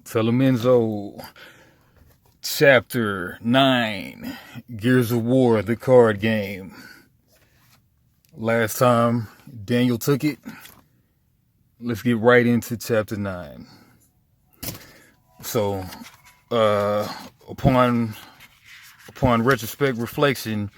Telemenzo, Chapter 9, Gears of War, the card game. Last time Daniel took it. Let's get right into Chapter 9. So, upon retrospect reflection,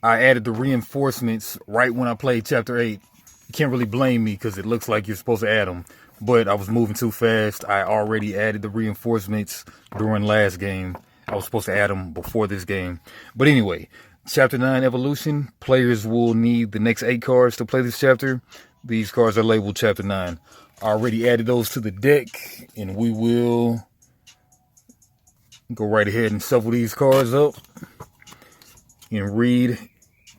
I added the reinforcements right when I played Chapter 8. You can't really blame me because it looks like you're supposed to add them. But I was moving too fast. I already added the reinforcements during last game. I was supposed to add them before this game. But anyway, Chapter 9 Evolution. Players will need the next 8 cards to play this chapter. These cards are labeled Chapter 9. I already added those to the deck. And we will go right ahead and shuffle these cards up and read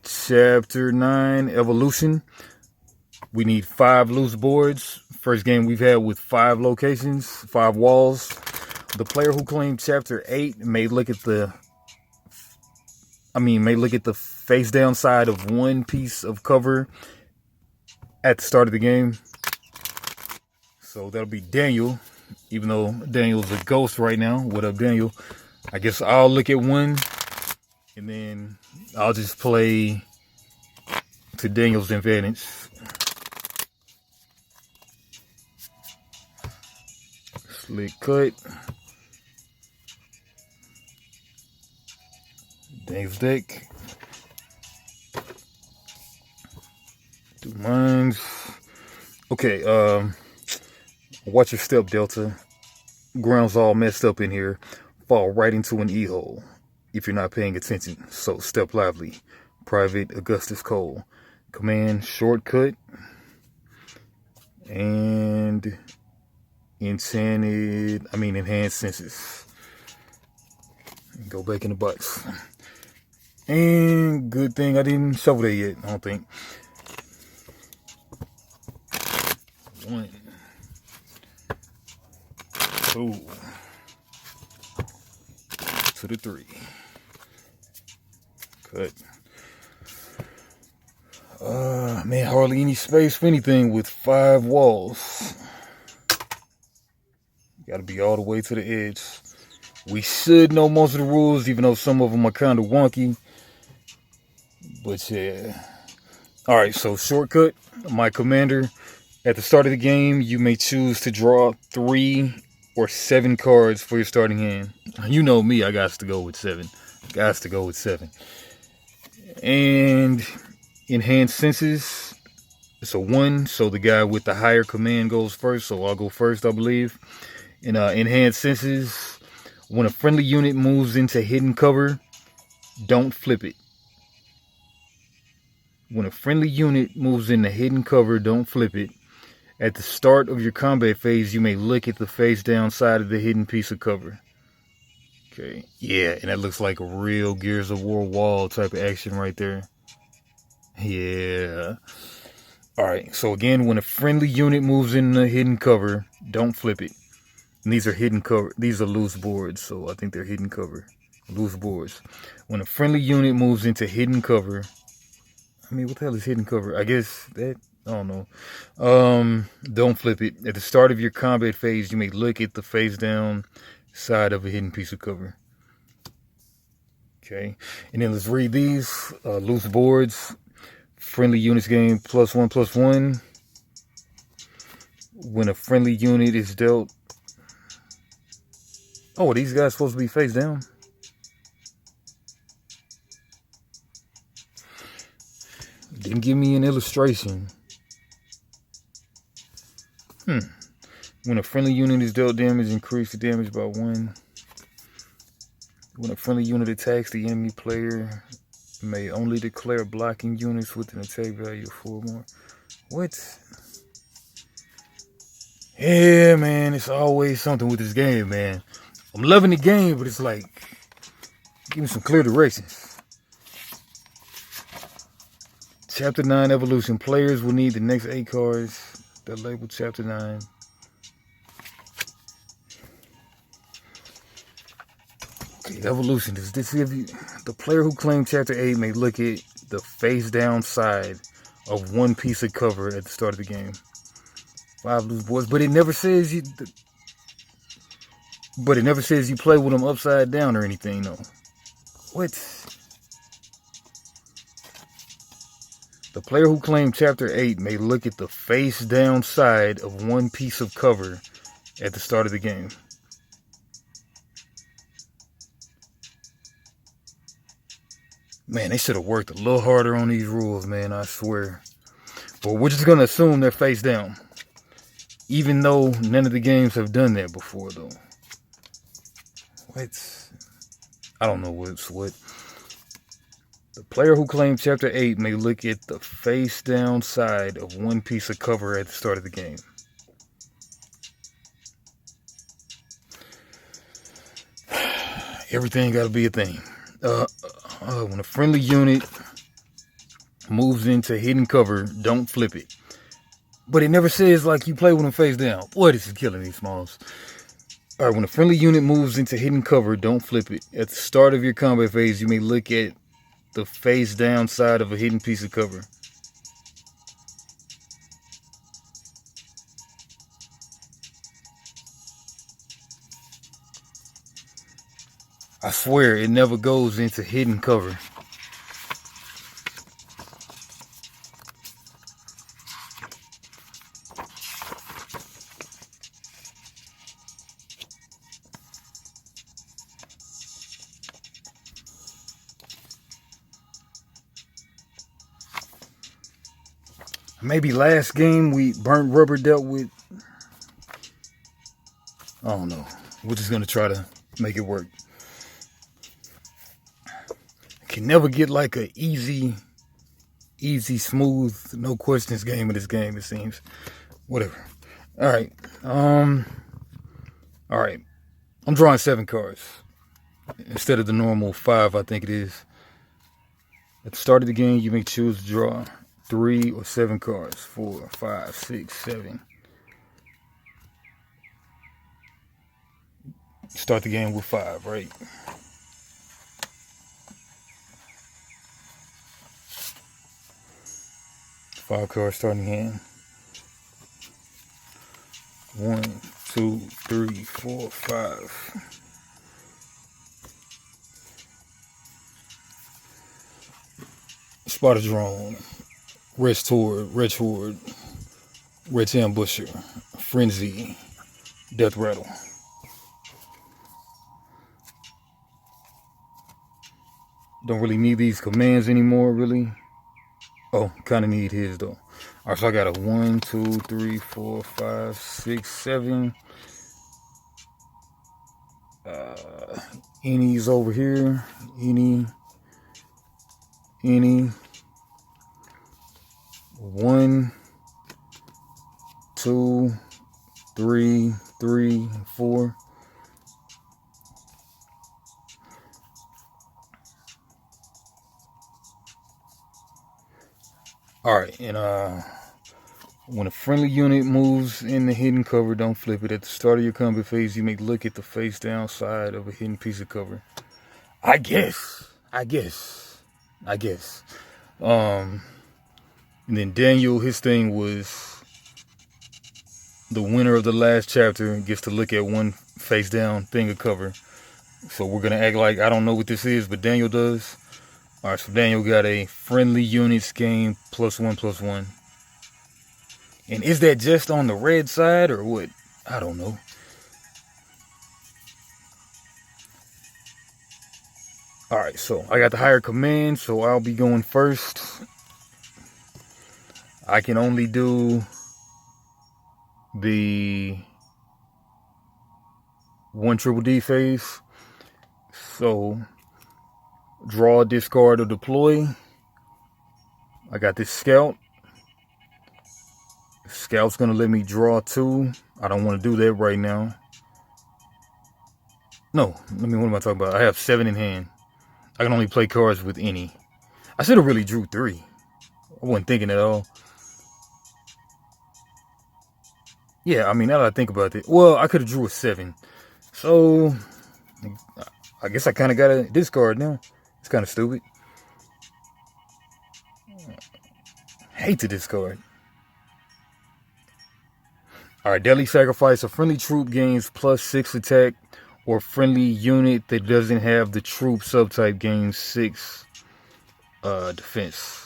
Chapter 9 Evolution. We need 5 loose boards. First game we've had with 5 locations, 5 walls. The player who claimed Chapter 8 may look at the face down side of one piece of cover at the start of the game. So that'll be Daniel, even though Daniel's a ghost right now. What up, Daniel? I guess I'll look at one and then I'll just play to Daniel's advantage. Slick cut. Daniel's deck. Do mines. Okay, watch your step, Delta. Ground's all messed up in here. Fall right into an E-hole if you're not paying attention. So step lively. Private Augustus Cole. Command shortcut. And enhanced senses. Go back in the box. And good thing I didn't shovel that yet, I don't think. 1, 2 to the 3. Cut. Man, hardly any space for anything with 5 walls. Gotta be all the way to the edge. We should know most of the rules, even though some of them are kind of wonky. But yeah. Alright, so shortcut. My commander. At the start of the game, you may choose to draw 3 or 7 cards for your starting hand. You know me, I got to go with 7. And enhanced senses. It's a 1, so the guy with the higher command goes first. So I'll go first, I believe. In enhanced senses, when a friendly unit moves into hidden cover, don't flip it. When a friendly unit moves into hidden cover, don't flip it. At the start of your combat phase, you may look at the face down side of the hidden piece of cover. Okay, yeah, and that looks like a real Gears of War wall type of action right there. Yeah. Alright, so again, when a friendly unit moves in the hidden cover, don't flip it. And these are hidden cover. These are loose boards, so I think they're hidden cover. Loose boards. When a friendly unit moves into hidden cover, what the hell is hidden cover? I guess that, I don't know. Don't flip it. At the start of your combat phase, you may look at the face down side of a hidden piece of cover. Okay, and then let's read these. Loose boards. Friendly units gain +1/+1. When a friendly unit is dealt. Oh, are these guys supposed to be face down? Didn't give me an illustration. When a friendly unit is dealt damage, increase the damage by 1. When a friendly unit attacks, the enemy player may only declare blocking units with an attack value of 4 more. What? Yeah, man, it's always something with this game, man. I'm loving the game, but it's like, give me some clear directions. Chapter 9 Evolution. Players will need the next 8 cards that label Chapter 9. Okay, Evolution. Does this give you... The player who claimed Chapter 8 may look at the face down side of one piece of cover at the start of the game. 5 loose boards, but it never says you... But it never says you play with them upside down or anything, though. What? The player who claimed Chapter 8 may look at the face-down side of one piece of cover at the start of the game. Man, they should have worked a little harder on these rules, man, I swear. But we're just going to assume they're face down. Even though none of the games have done that before, though. What? I don't know what's what. The player who claimed Chapter 8 may look at the face-down side of one piece of cover at the start of the game. Everything got to be a thing. When a friendly unit moves into hidden cover, don't flip it. But it never says, like, you play with them face down. Boy, this is killing these smalls. Alright, when a friendly unit moves into hidden cover, don't flip it. At the start of your combat phase, you may look at the face down side of a hidden piece of cover. I swear, it never goes into hidden cover. Maybe last game we burnt rubber dealt with. I don't know. We're just going to try to make it work. Can never get like a easy, smooth, no questions game in this game, it seems. Whatever. All right. All right. I'm drawing 7 cards instead of the normal 5, I think it is. At the start of the game, you may choose to draw 3 or 7 cards. 4, 5, 6, 7. Start the game with 5, right? Five cards starting hand. 1, 2, 3, 4, 5. Spotter drone. Wretch Horde, Wretch Ambusher, Frenzy, Death Rattle. Don't really need these commands anymore, really. Oh, kind of need his, though. All right, so I got a 1, 2, 3, 4, 5, 6, 7. Any's over here. Any. 1, 2, 3, 4. All right, and when a friendly unit moves in the hidden cover, don't flip it. At the start of your combat phase, you may look at the face down side of a hidden piece of cover. I guess. And then Daniel, his thing was the winner of the last chapter gets to look at one face down thing of cover. So we're going to act like I don't know what this is, but Daniel does. All right, so Daniel got a friendly units game +1/+1. And is that just on the red side or what? I don't know. All right, so I got the higher command, so I'll be going first. I can only do the 1 triple D phase. So draw, discard, or deploy. I got this scout. Scout's gonna let me draw 2. I don't want to do that right now. No, what am I talking about? I have 7 in hand. I can only play cards with any. I should have really drew 3. I wasn't thinking at all. Yeah, I mean, now that I think about it, well, I could have drew a 7. So I guess I kind of got to discard now. It's kind of stupid. Hate to discard. All right, Deadly Sacrifice. A friendly troop gains +6 attack or friendly unit that doesn't have the troop subtype gains 6 defense.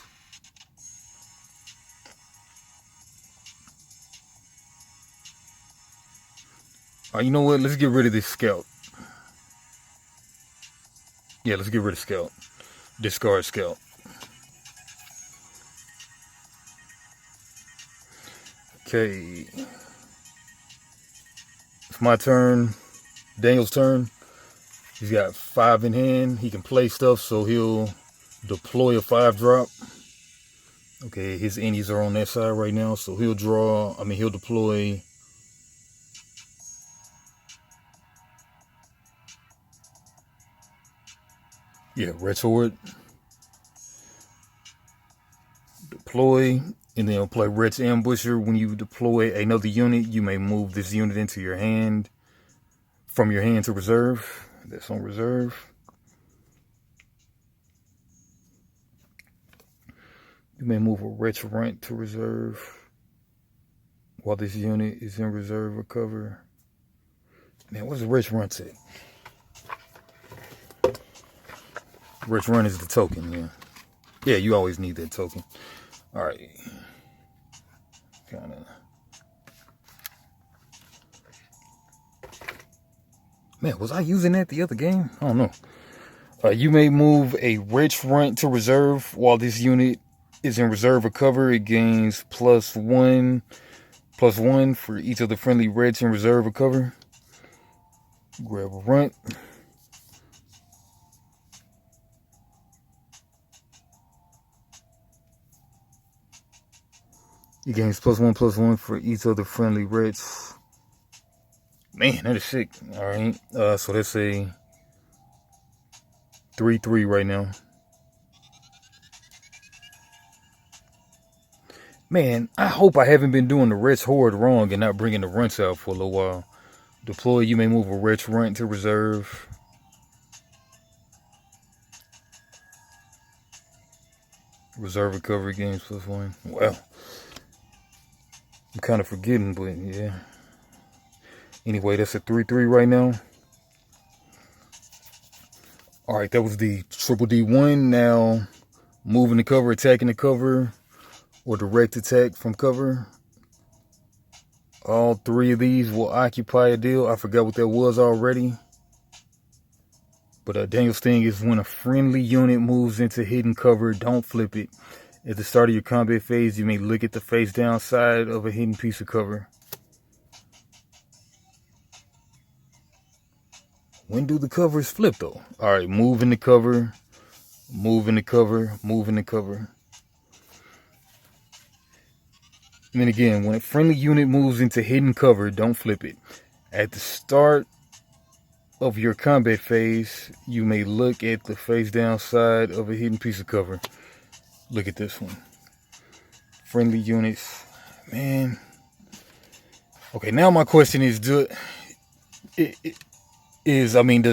You know what? Let's get rid of this scout. Yeah, let's get rid of scout. Discard scout. Okay. It's my turn. Daniel's turn. He's got 5 in hand. He can play stuff, so he'll deploy a 5-drop. Okay, his innies are on that side right now, so he'll deploy. Yeah, Red Sword. Deploy, and then he'll play Red's Ambusher. When you deploy another unit, you may move this unit into your hand, from your hand to reserve. That's on reserve. You may move a Wretch Runt to reserve while this unit is in reserve or cover. Man, what's a Wretch Runt at? Wretch Runt is the token, yeah. Yeah, you always need that token. Alright. Man, was I using that the other game? I don't know. You may move a Wretch Runt to reserve while this unit is in reserve or cover. It gains +1 for each of the friendly Reds in reserve or cover. Grab a Runt. It gains +1/+1 for each of the friendly Reds. Man, that is sick. Alright. So that's a 3/3 right now. Man, I hope I haven't been doing the Wretch Horde wrong and not bringing the Runts out for a little while. Deploy, you may move a Wretch Runt to reserve. Reserve recovery gains +1. Wow. I'm kind of forgetting, but yeah. Anyway, that's a 3/3 right now. Alright, that was the Triple D1. Now, moving the cover, attacking the cover, or direct attack from cover. All 3 of these will occupy a deal. I forgot what that was already. But Daniel's thing is when a friendly unit moves into hidden cover, don't flip it. At the start of your combat phase, you may look at the face down side of a hidden piece of cover. When do the covers flip though? Alright, move in the cover, move in the cover, move in the cover. And then again, when a friendly unit moves into hidden cover, don't flip it. At the start of your combat phase, you may look at the face down side of a hidden piece of cover. Look at this one. Friendly units. Man. Okay, now my question is, does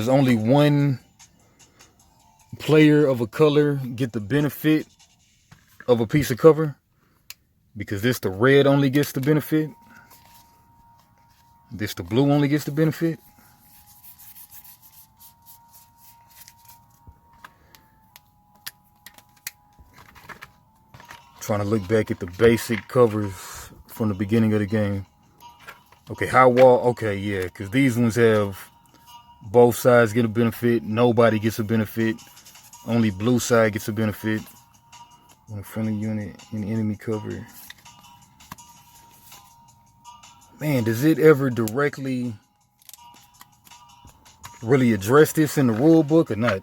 only one player of a color get the benefit of a piece of cover? Because this, the red only gets the benefit. This, the blue only gets the benefit. Trying to look back at the basic covers from the beginning of the game. Okay, high wall. Okay, yeah, because these ones have both sides get a benefit. Nobody gets a benefit. Only blue side gets a benefit. When a friendly unit in enemy cover. Man, does it ever directly really address this in the rule book or not?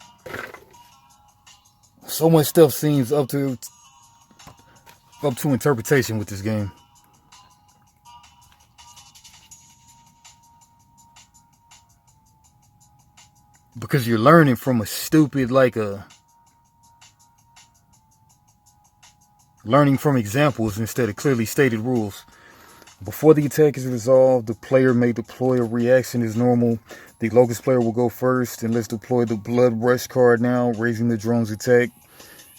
So much stuff seems up to interpretation with this game. Because you're learning from a stupid, learning from examples instead of clearly stated rules. Before the attack is resolved, the player may deploy a reaction as normal. The Locust player will go first, and let's deploy the Blood Rush card now, raising the drone's attack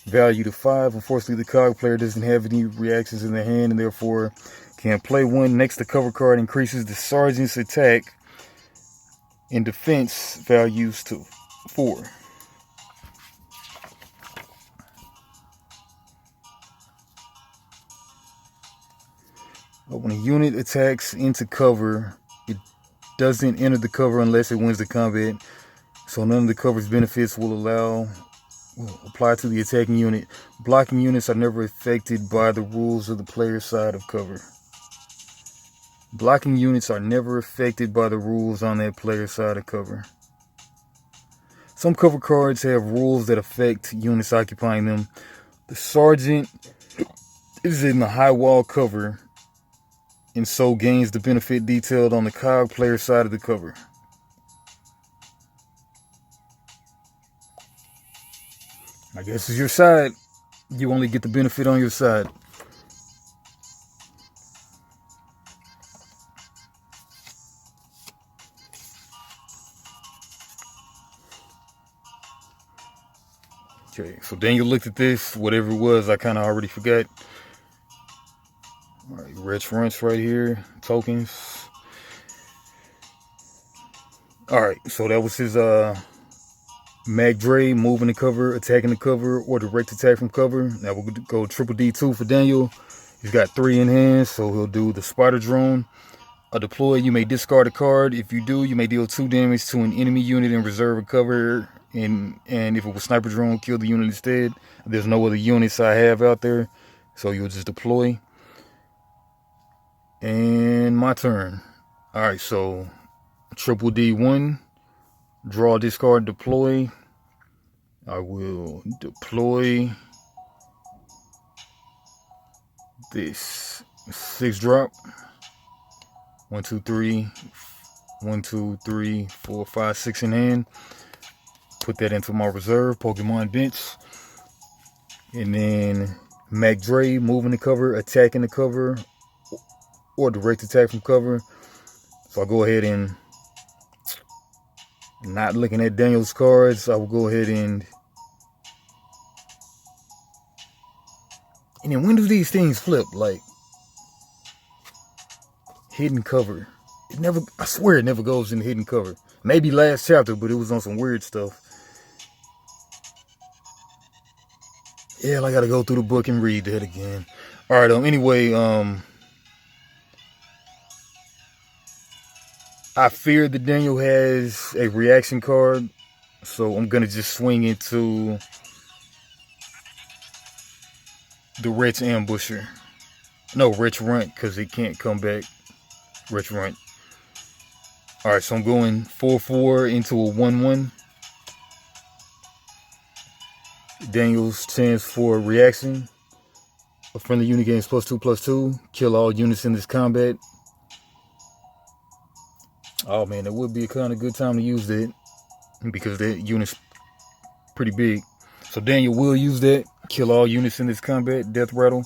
value to 5. Unfortunately, the cog player doesn't have any reactions in their hand and therefore can't play one. Next, the cover card increases the sergeant's attack and defense values to 4. But when a unit attacks into cover, it doesn't enter the cover unless it wins the combat. So none of the cover's benefits will apply to the attacking unit. Blocking units are never affected by the rules of the player's side of cover. Blocking units are never affected by the rules on that player's side of cover. Some cover cards have rules that affect units occupying them. The Sergeant is in the high wall cover and so gains the benefit detailed on the cog player side of the cover. I guess it's your side. You only get the benefit on your side. Okay, so Daniel looked at this. Whatever it was, I kind of already forgot. All right, Rich Runts right here. Tokens. All right, so that was his Mac Dre, moving the cover, attacking the cover, or direct attack from cover. Now we'll go triple D2 for Daniel. He's got 3 in hand, so he'll do the Spider Drone. A deploy, you may discard a card. If you do, you may deal 2 damage to an enemy unit in reserve or cover. And if it was Sniper Drone, kill the unit instead. There's no other units I have out there, so you'll just deploy. And my turn. All right, so triple D1, draw, discard, deploy. I will deploy this 6 drop. 1, 2, 3, 1, 2, 3, 4, 5, 6 in hand. Put that into my reserve Pokemon bench. And then Mac Dre, moving the cover, attacking the cover, or direct attack from cover. So I'll go ahead and, not looking at Daniel's cards, I will go ahead and then when do these things flip? Like hidden cover. It never, I swear it never goes in hidden cover. Maybe last chapter, but it was on some weird stuff. Yeah, I gotta go through the book and read that again. All right, anyway, I fear that Daniel has a reaction card, so I'm gonna just swing into the Rich Ambusher. No, Rich Runt, because it can't come back. Rich Runt. Alright, so I'm going 4-4 into a 1-1. Daniel's chance for a reaction. A friendly unit gains +2/+2. Kill all units in this combat. Oh man, that would be a kind of good time to use that, because that unit's pretty big. So Daniel will use that. Kill all units in this combat. Death rattle.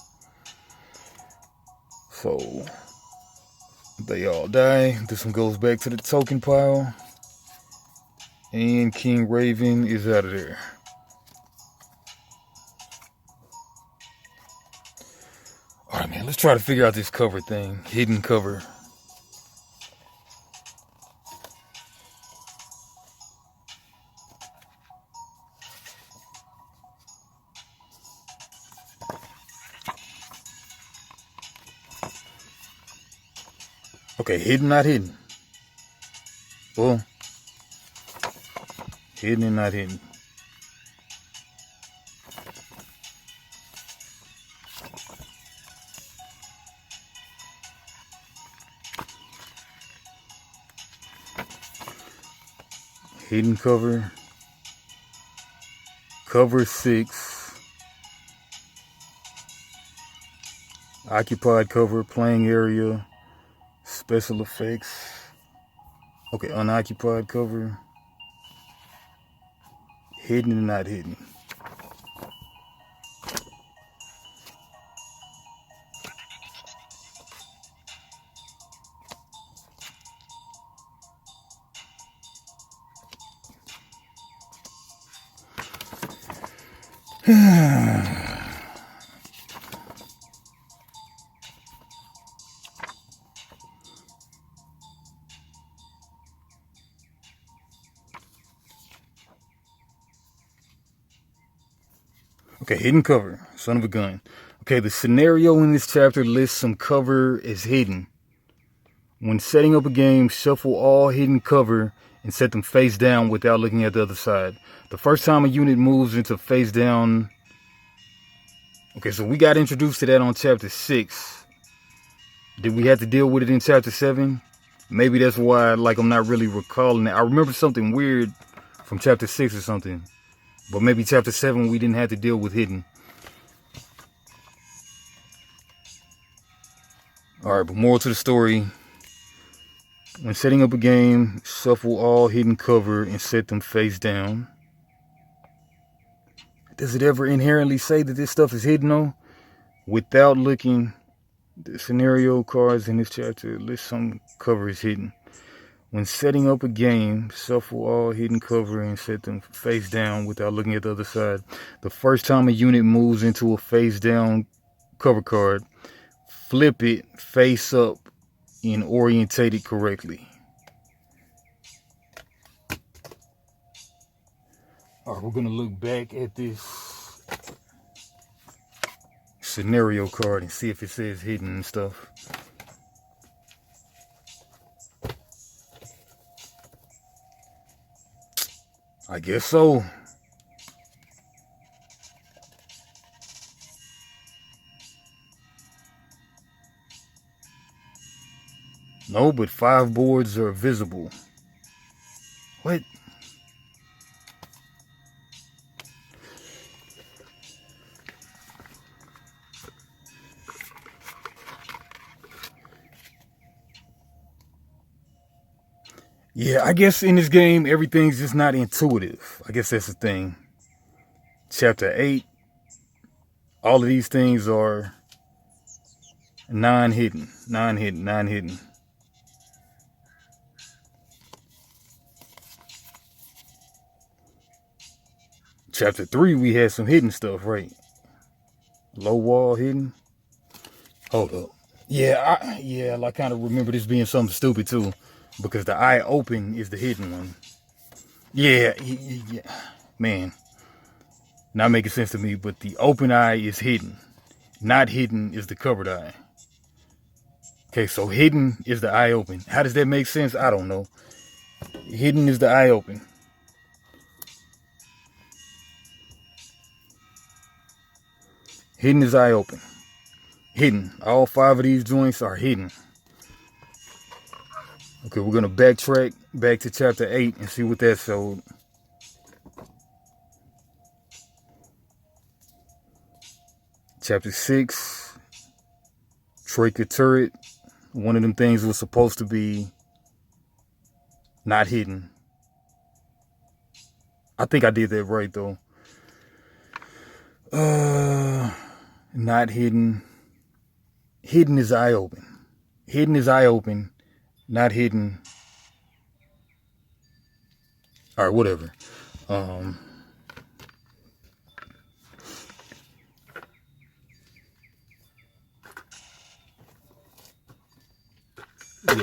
So they all die. This one goes back to the token pile. And King Raven is out of there. Alright man, let's try to figure out this cover thing. Hidden cover. Okay, hidden, not hidden. Well, hidden and not hidden. Hidden cover. Cover 6. Occupied cover, playing area. Special effects. Okay, unoccupied cover. Hidden and not hidden. Okay, hidden cover. Son of a gun. Okay, the scenario in this chapter lists some cover as hidden. When setting up a game, shuffle all hidden cover and set them face down without looking at the other side. The first time a unit moves into face down. Okay, so we got introduced to that on chapter 6. Did we have to deal with it in chapter 7? Maybe that's why, like, I'm not really recalling it. I remember something weird from chapter 6 or something. But maybe chapter 7 we didn't have to deal with hidden. Alright, but moral to the story. When setting up a game, shuffle all hidden cover and set them face down. Does it ever inherently say that this stuff is hidden though? Without looking, the scenario cards in this chapter list some cover is hidden. When setting up a game, shuffle all hidden cover and set them face down without looking at the other side. The first time a unit moves into a face down cover card, flip it face up and orientate it correctly. All right, we're going to look back at this scenario card and see if it says hidden and stuff. I guess so. No, but 5 boards are visible. What? Yeah, I guess in this game, everything's just not intuitive. I guess that's the thing. Chapter 8, all of these things are non-hidden. Chapter 3, we had some hidden stuff, right? Low wall hidden. Hold up. Yeah, I kind of remember this being something stupid too. Because the eye open is the hidden one. Yeah. Man. Not making sense to me, but the open eye is hidden. Not hidden is the covered eye. Okay, so hidden is the eye open. How does that make sense? I don't know. Hidden is the eye open. Hidden is eye open. Hidden. All 5 of these joints are hidden. Okay, we're going to backtrack back to chapter 8 and see what that showed. Chapter 6, Traker turret. One of them things was supposed to be not hidden. I think I did that right though. Not hidden. Hidden is eye open. Hidden is eye open. Not hidden. All right, whatever. Yeah,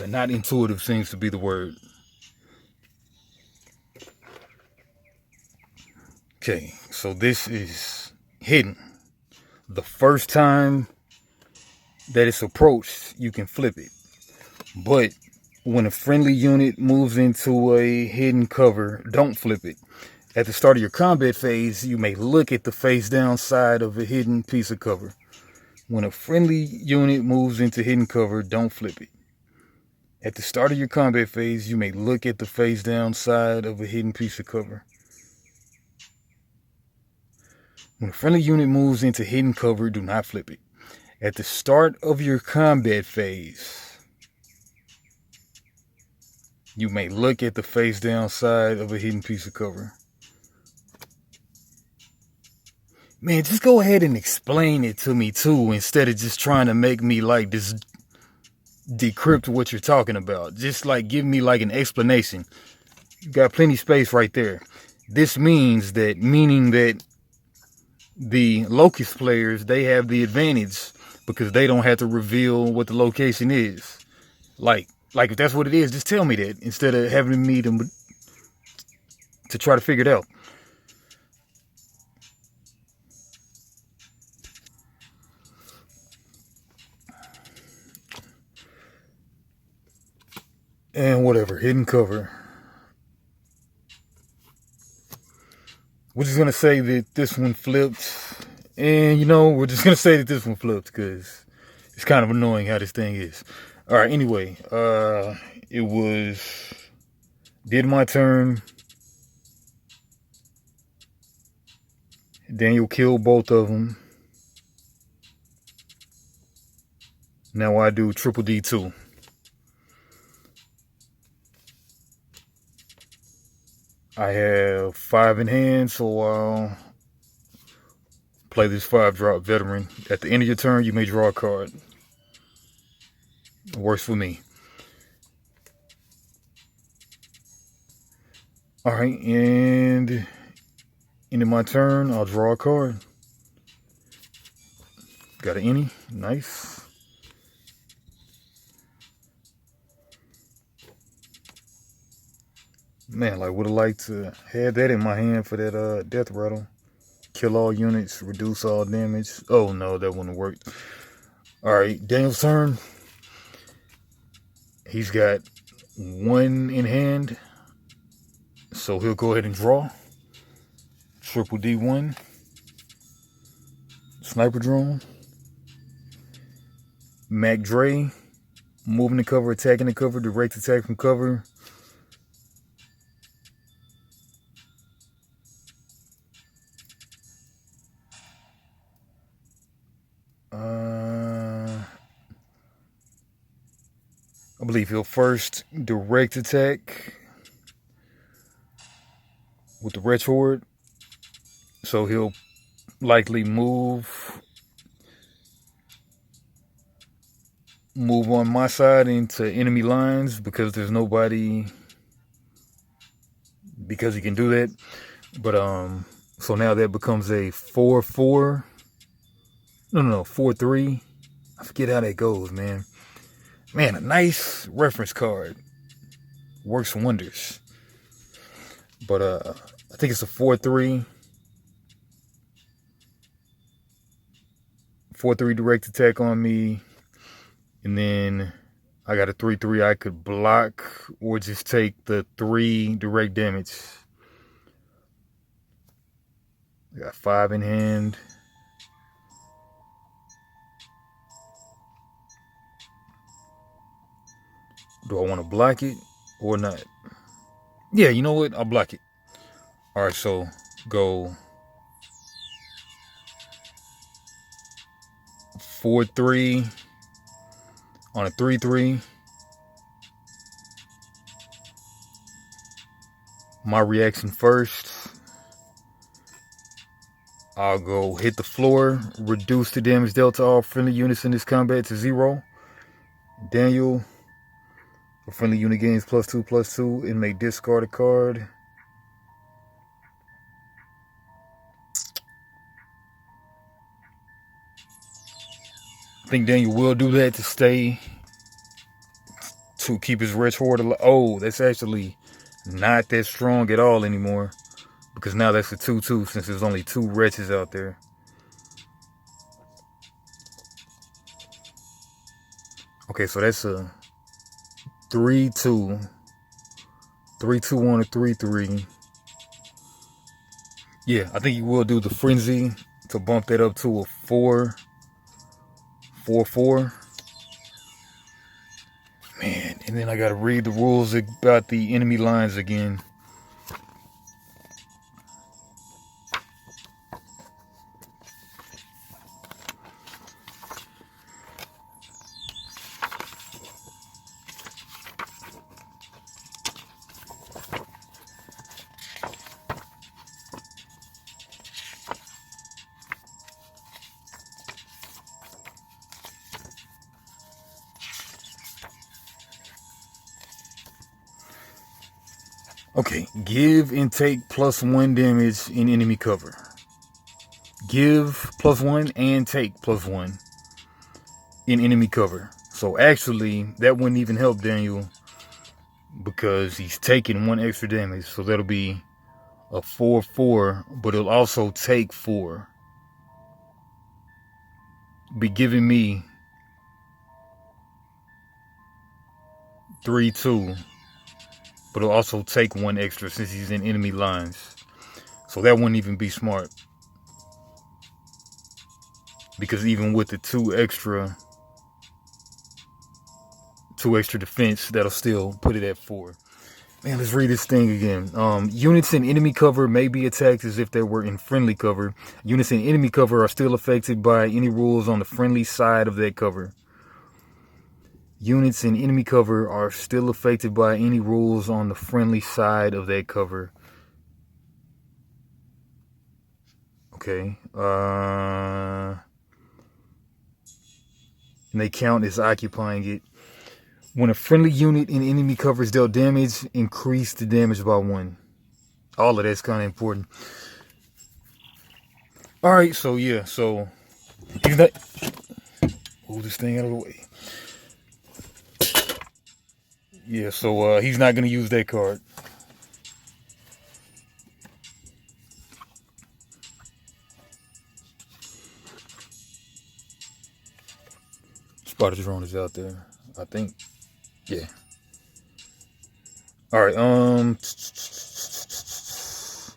not intuitive seems to be the word. Okay, so this is hidden. The first time that it's approached, you can flip it. But when a friendly unit moves into a hidden cover, don't flip it. At the start of your combat phase, you may look at the face down side of a hidden piece of cover. When a friendly unit moves into hidden cover, don't flip it. At the start of your combat phase, you may look at the face down side of a hidden piece of cover. When a friendly unit moves into hidden cover, do not flip it. At the start of your combat phase, you may look at the face down side of a hidden piece of cover. Man, just go ahead and explain it to me too, instead of just trying to make me like this decrypt what you're talking about. Just like give me like an explanation. You got plenty of space right there. This meaning that the Locust players, they have the advantage because they don't have to reveal what the location is. Like if that's what it is, just tell me that instead of having me to try to figure it out. And whatever, hidden cover. We're just going to say that this one flipped. And, we're just going to say that this one flipped because it's kind of annoying how this thing is. All right, anyway, it was, did my turn. Daniel killed both of them. Now I do triple D2. I have 5 in hand, so I'll play this 5-drop veteran. At the end of your turn, you may draw a card. It works for me. All right, and end of my turn, I'll draw a card. Got an any, nice. Man, like, would have liked to have that in my hand for that death rattle. Kill all units, reduce all damage. Oh no, that wouldn't have worked. All right, Daniel's turn. He's got 1 in hand, so he'll go ahead and draw. Triple D1. Sniper drone. Mac Dre. Moving the cover, attacking the cover, direct attack from cover. I believe he'll first direct attack with the retort. So he'll likely move on my side into enemy lines because there's nobody, because he can do that. But so now that becomes a 4-4. No, 4-3. I forget how that goes, man. Man, a nice reference card. Works wonders. But I think it's a 4-3. 4-3 direct attack on me. And then I got a 3-3 I could block or just take the 3 direct damage. I got 5 in hand. Do I want to block it or not? Yeah, you know what? I'll block it. All right, so go 4-3 on a 3-3. My reaction first. I'll go hit the floor, reduce the damage dealt to all friendly units in this combat to 0. Daniel, a friendly unit gains +2/+2 and may discard a card. I think Daniel will do that to keep his wretch horde alive. Oh, that's actually not that strong at all anymore. Because now that's a 2-2 since there's only 2 wretches out there. Okay, so that's a 3-2. 3-2 on a 3-3. Yeah, I think he will do the frenzy to bump that up to a 4-4. Man, and then I gotta read the rules about the enemy lines again. Okay, give and take +1 damage in enemy cover. Give +1 and take +1 in enemy cover. So actually, that wouldn't even help Daniel because he's taking 1 extra damage. So that'll be a 4-4, but it'll also take 4. Be giving me 3/2, but it'll also take 1 extra since he's in enemy lines. So that wouldn't even be smart, because even with the 2 extra defense, that'll still put it at 4. Man, let's read this thing again. Units in enemy cover may be attacked as if they were in friendly cover. Units in enemy cover are still affected by any rules on the friendly side of that cover. Units in enemy cover are still affected by any rules on the friendly side of that cover. Okay. And they count as occupying it. When a friendly unit in enemy cover is dealt damage, increase the damage by 1. All of that's kind of important. Alright, so yeah, so he's not... Move this thing out of the way. Yeah, so he's not going to use that card. Spotter drone is out there, I think. Yeah. Alright,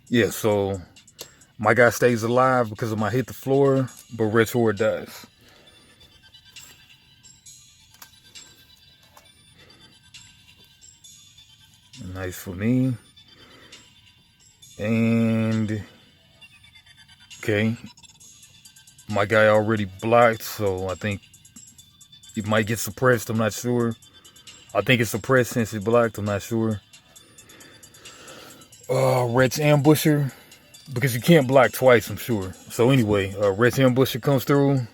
yeah, so my guy stays alive because of my hit the floor, but Red Horde dies. Nice for me. And okay, my guy already blocked, so I think it might get suppressed. I'm not sure. I think it's suppressed since it blocked. I'm not sure. Red's Ambusher, because you can't block twice, I'm sure. So anyway, Red's Ambusher comes through,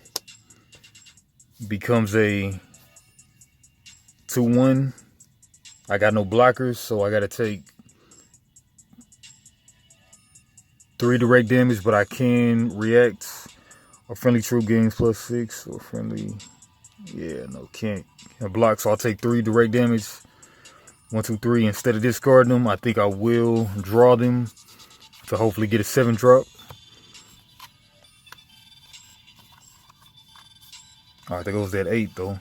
becomes a 2/1. I got no blockers, so I got to take 3 direct damage, but I can react. A friendly troop gains +6, or friendly... Yeah, no, can't block, so I'll take 3 direct damage. 1, 2, 3. Instead of discarding them, I think I will draw them to hopefully get a 7 drop. Alright, there goes that 8 though.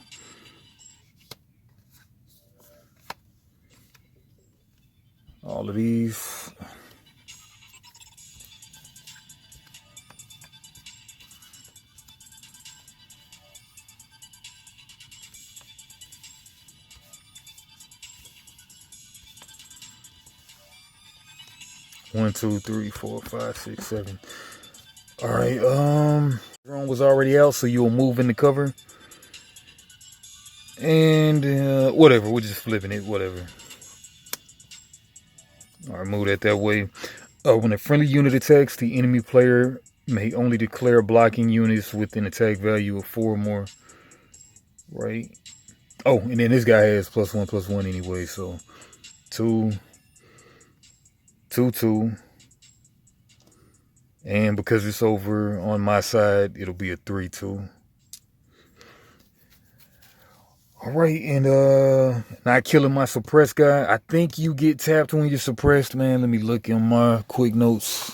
All of these. One, 2, 3, 4, 5, 6, 7. All right. Drone was already out, so you'll move in the cover. And whatever, we're just flipping it. Whatever. All right, move that way. When a friendly unit attacks, the enemy player may only declare blocking units with an attack value of 4 or more. Right. Oh, and then this guy has +1/+1 anyway, so 2, 2, 2. And because it's over on my side, it'll be a 3/2. All right, and not killing my suppressed guy. I think you get tapped when you're suppressed, man. Let me look in my quick notes.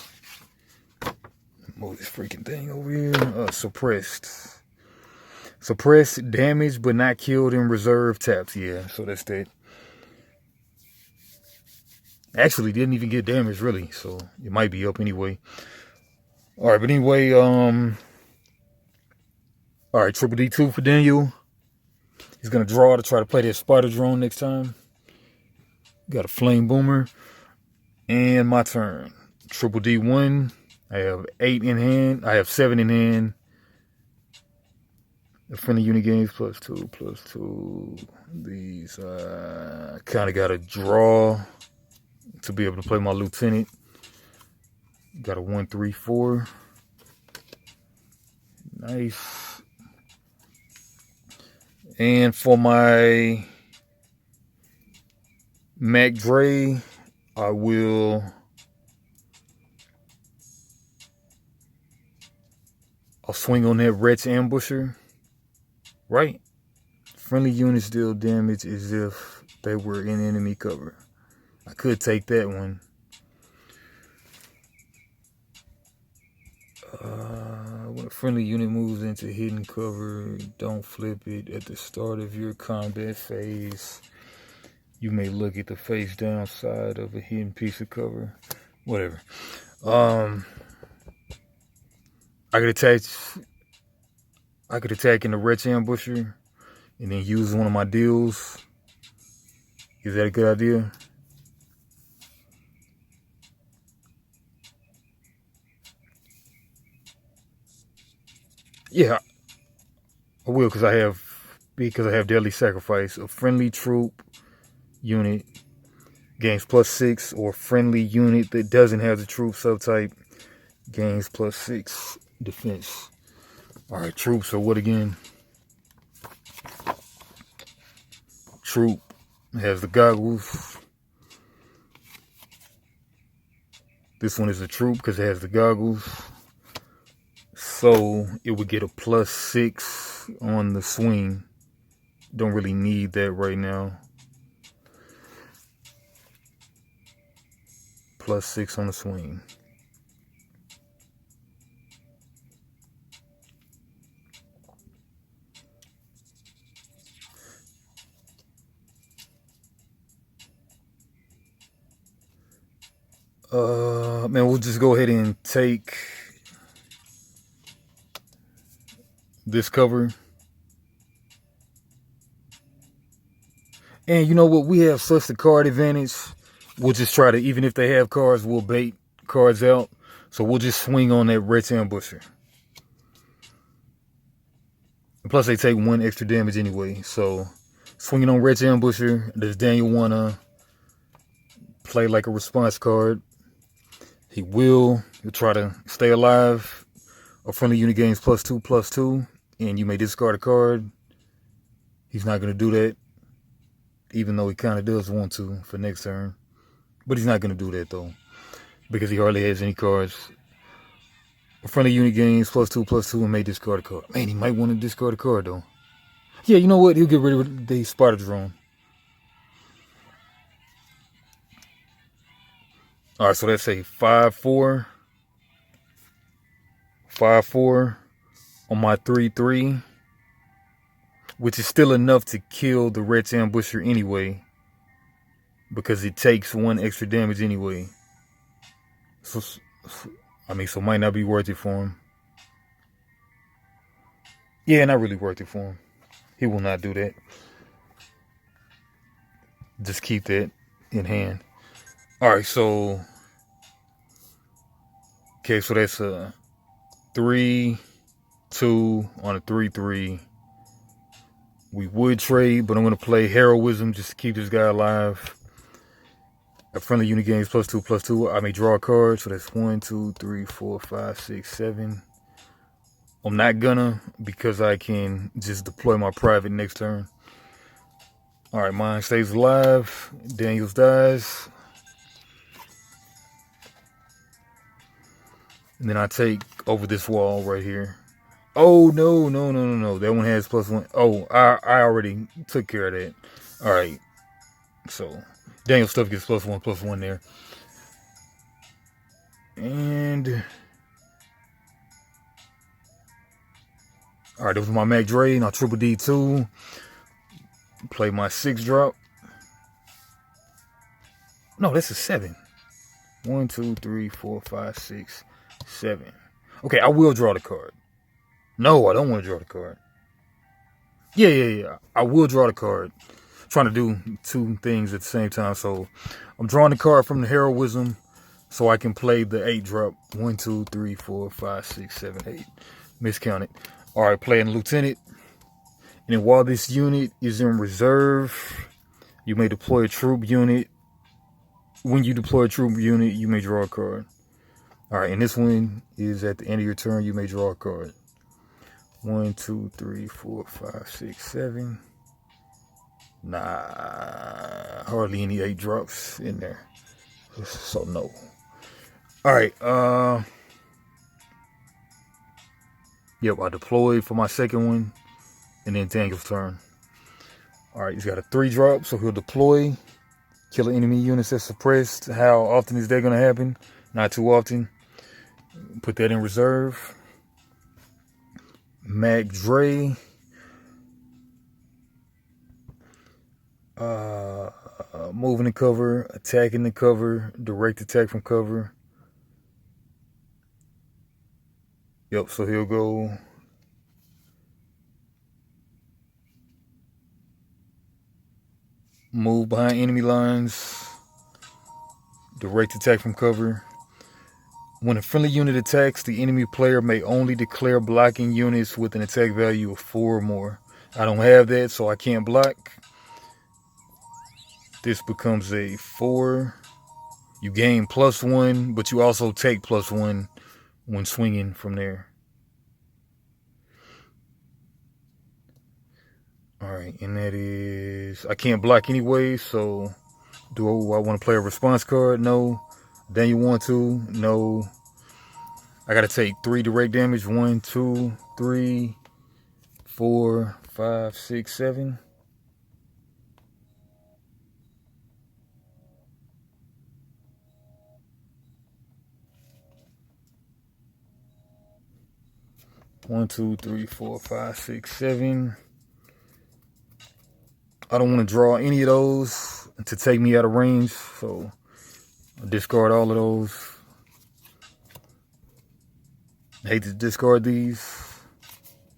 Move this freaking thing over here. Suppressed. Suppressed, damaged, but not killed in reserve taps. Yeah, so that's that. Actually, didn't even get damaged, really. So it might be up anyway. All right, but anyway, all right, triple D2 for Daniel. He's going to draw to try to play that Spotter drone next time. Got a Flame Boomer. And my turn. Triple D1. I have 8 in hand. I have 7 in hand. The friendly unit gains +2/+2. These, kind of got to draw to be able to play my Lieutenant. Got a 1, 3, 4. Nice. And for my Mac Dre, I'll swing on that Red's Ambusher. Right? Friendly units deal damage as if they were in enemy cover. I could take that one. When a friendly unit moves into hidden cover, don't flip it at the start of your combat phase. You may look at the face down side of a hidden piece of cover. Whatever. I could attack in the Wretch Ambusher and then use one of my deals. Is that a good idea? Yeah, I will because I have Deadly Sacrifice. A friendly troop unit gains +6, or friendly unit that doesn't have the troop subtype gains +6 defense. Alright, troop, so what again? Troop has the goggles. This one is a troop because it has the goggles. So it would get a +6 on the swing. Don't really need that right now. +6 on the swing. Man, we'll just go ahead and take this cover. And you know what? We have such the card advantage. We'll just try to, even if they have cards, we'll bait cards out. So we'll just swing on that Wretch Ambusher. And plus, they take 1 extra damage anyway. So swinging on Wretch Ambusher, does Daniel want to play like a response card? He'll try to stay alive. A friendly unit gains +2/+2, and you may discard a card. He's not going to do that, even though he kind of does want to for next turn. But he's not going to do that, though, because he hardly has any cards. A friendly unit gains +2/+2 and may discard a card. Man, he might want to discard a card, though. Yeah, you know what? He'll get rid of the Spider Drone. All right, so that's a 5/4. 5/4 on my 3/3, which is still enough to kill the Wretch Ambusher anyway, because it takes 1 extra damage anyway. So it might not be worth it for him. Yeah, not really worth it for him. He will not do that. Just keep that in hand. All right, so that's a 3/2 on a 3/3. We would trade, but I'm going to play Heroism just to keep this guy alive. A friendly unit gains +2/+2. I may draw a card, so that's 1, 2, 3, 4, 5, 6, 7. I'm not gonna, because I can just deploy my private next turn. All right, mine stays alive. Daniels dies. And then I take over this wall right here. Oh, no. That one has +1. Oh, I already took care of that. All right. So Daniel stuff gets +1/+1 there. And all right, that was my Mac Dre. Now Triple D2. Play my 6-drop. No, that's a 7. 1, 2, 3, 4, 5, 6, 7. Okay, I will draw the card. No, I don't want to draw the card. Yeah. I will draw the card. I'm trying to do 2 things at the same time. So I'm drawing the card from the Heroism so I can play the 8-drop. 1, 2, 3, 4, 5, 6, 7, 8. Miscounted. All right, playing Lieutenant. And then while this unit is in reserve, you may deploy a troop unit. When you deploy a troop unit, you may draw a card. All right, and this one is at the end of your turn, you may draw a card. 1, 2, 3, 4, 5, 6, 7. Nah, hardly any 8-drops in there. So no. All right. Yep, I deployed for my second one, and then Daniel's turn. All right, he's got a 3-drop, so he'll deploy, kill an enemy unit that's suppressed. How often is that going to happen? Not too often. Put that in reserve. Mac Dre. moving the cover, attacking the cover, direct attack from cover. Yep, so he'll go move behind enemy lines, direct attack from cover. When a friendly unit attacks, the enemy player may only declare blocking units with an attack value of 4 or more. I don't have that, so I can't block. This becomes a 4. You gain +1, but you also take +1 when swinging from there. Alright, and that is... I can't block anyway, so... Do I want to play a response card? No. Then you want to? No. I gotta take 3 direct damage. 1, 2, 3, 4, 5, 6, 7. One, 2, 3, 4, 5, 6, 7. I don't want to draw any of those to take me out of range, so I'll discard all of those. I hate to discard these.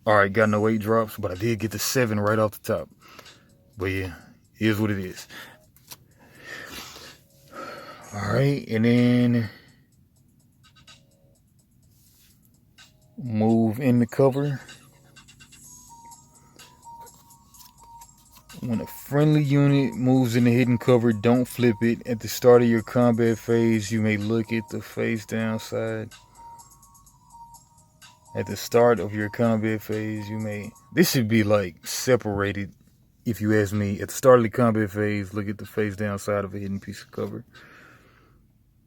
Alright, got no 8 drops, but I did get the 7 right off the top. But yeah, here's what it is. Alright, and then move in the cover. When a friendly unit moves in the hidden cover, don't flip it. At the start of your combat phase, you may look at the face down side. At the start of your combat phase, you may... This should be like separated, if you ask me. At the start of the combat phase, look at the face down side of a hidden piece of cover.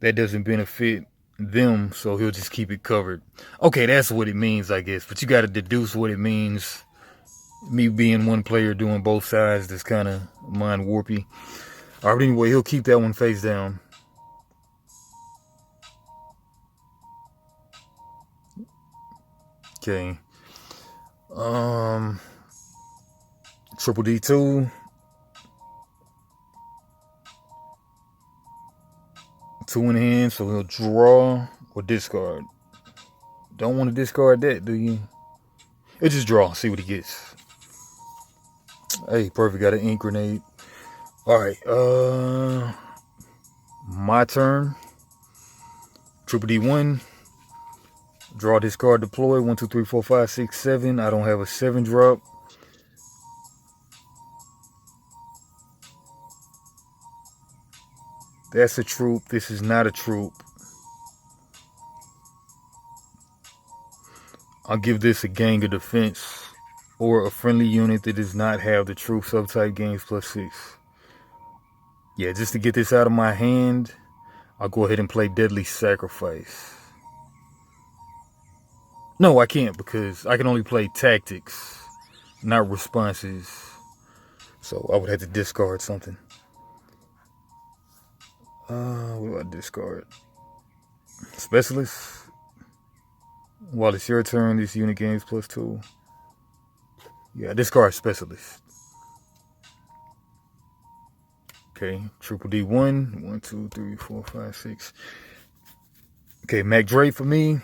That doesn't benefit them, so he'll just keep it covered. Okay, that's what it means, I guess. But you got to deduce what it means. Me being one player doing both sides, that's kind of mind warpy. All right, anyway, he'll keep that one face down. Okay. Triple D2. 2 in hand, so he'll draw or discard. Don't want to discard that, do you? He'll just draw, see what he gets. Hey, perfect, got an ink grenade. Alright, my turn. Triple D1. Draw, discard, deploy. 1, 2, 3, 4, 5, 6, 7. I don't have a 7 drop. That's a troop. This is not a troop. I'll give this a gang of defense, or a friendly unit that does not have the troop subtype gains +6. Yeah, just to get this out of my hand, I'll go ahead and play Deadly Sacrifice. No, I can't, because I can only play tactics, not responses. So I would have to discard something. What do I discard? Specialist. While it's your turn, this unit gains +2. Yeah, discard Specialist. Okay, Triple D1. 1, 2, 3, 4, 5, 6. Okay, Mac Dre for me.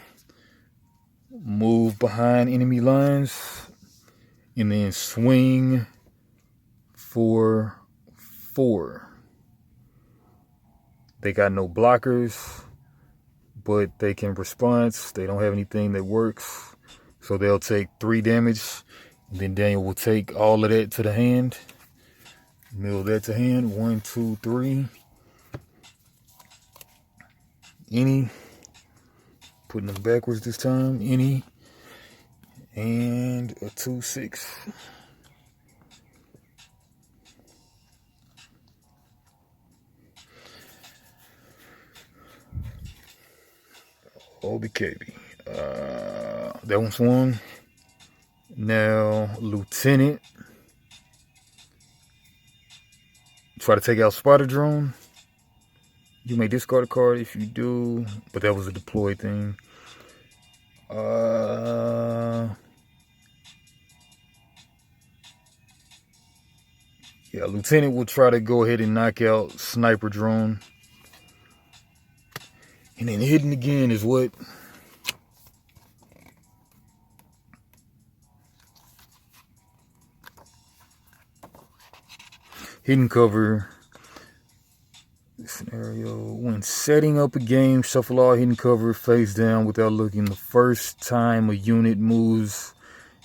Move behind enemy lines. And then swing for 4. They got no blockers, but they can response. They don't have anything that works. So they'll take 3 damage. And then Daniel will take all of that to the hand. Mill that to hand. 1, 2, 3. Any. Putting them backwards this time. Any. And a 2, 6. OBKB. That one's one. Now, Lieutenant. Try to take out Spotter Drone. You may discard a card if you do, but that was a deploy thing. Yeah, Lieutenant will try to go ahead and knock out Sniper Drone. And then hidden again is what? Hidden cover. Scenario: when setting up a game, shuffle all hidden cover face down without looking. The first time a unit moves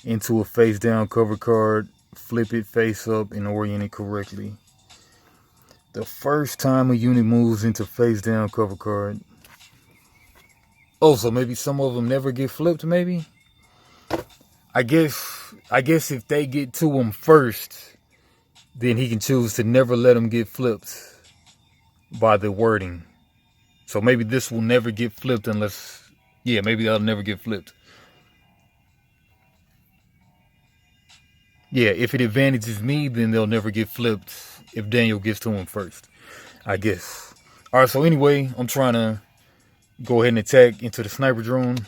into a face down cover card, flip it face up and orient it correctly. The first time a unit moves into face down cover card. Oh, so maybe some of them never get flipped, maybe? I guess if they get to him first, then he can choose to never let them get flipped by the wording. So maybe this will never get flipped unless, yeah, maybe that'll never get flipped. Yeah, if it advantages me, then they'll never get flipped if Daniel gets to him first, I guess. All right, so anyway, I'm trying to go ahead and attack into the Sniper Drone.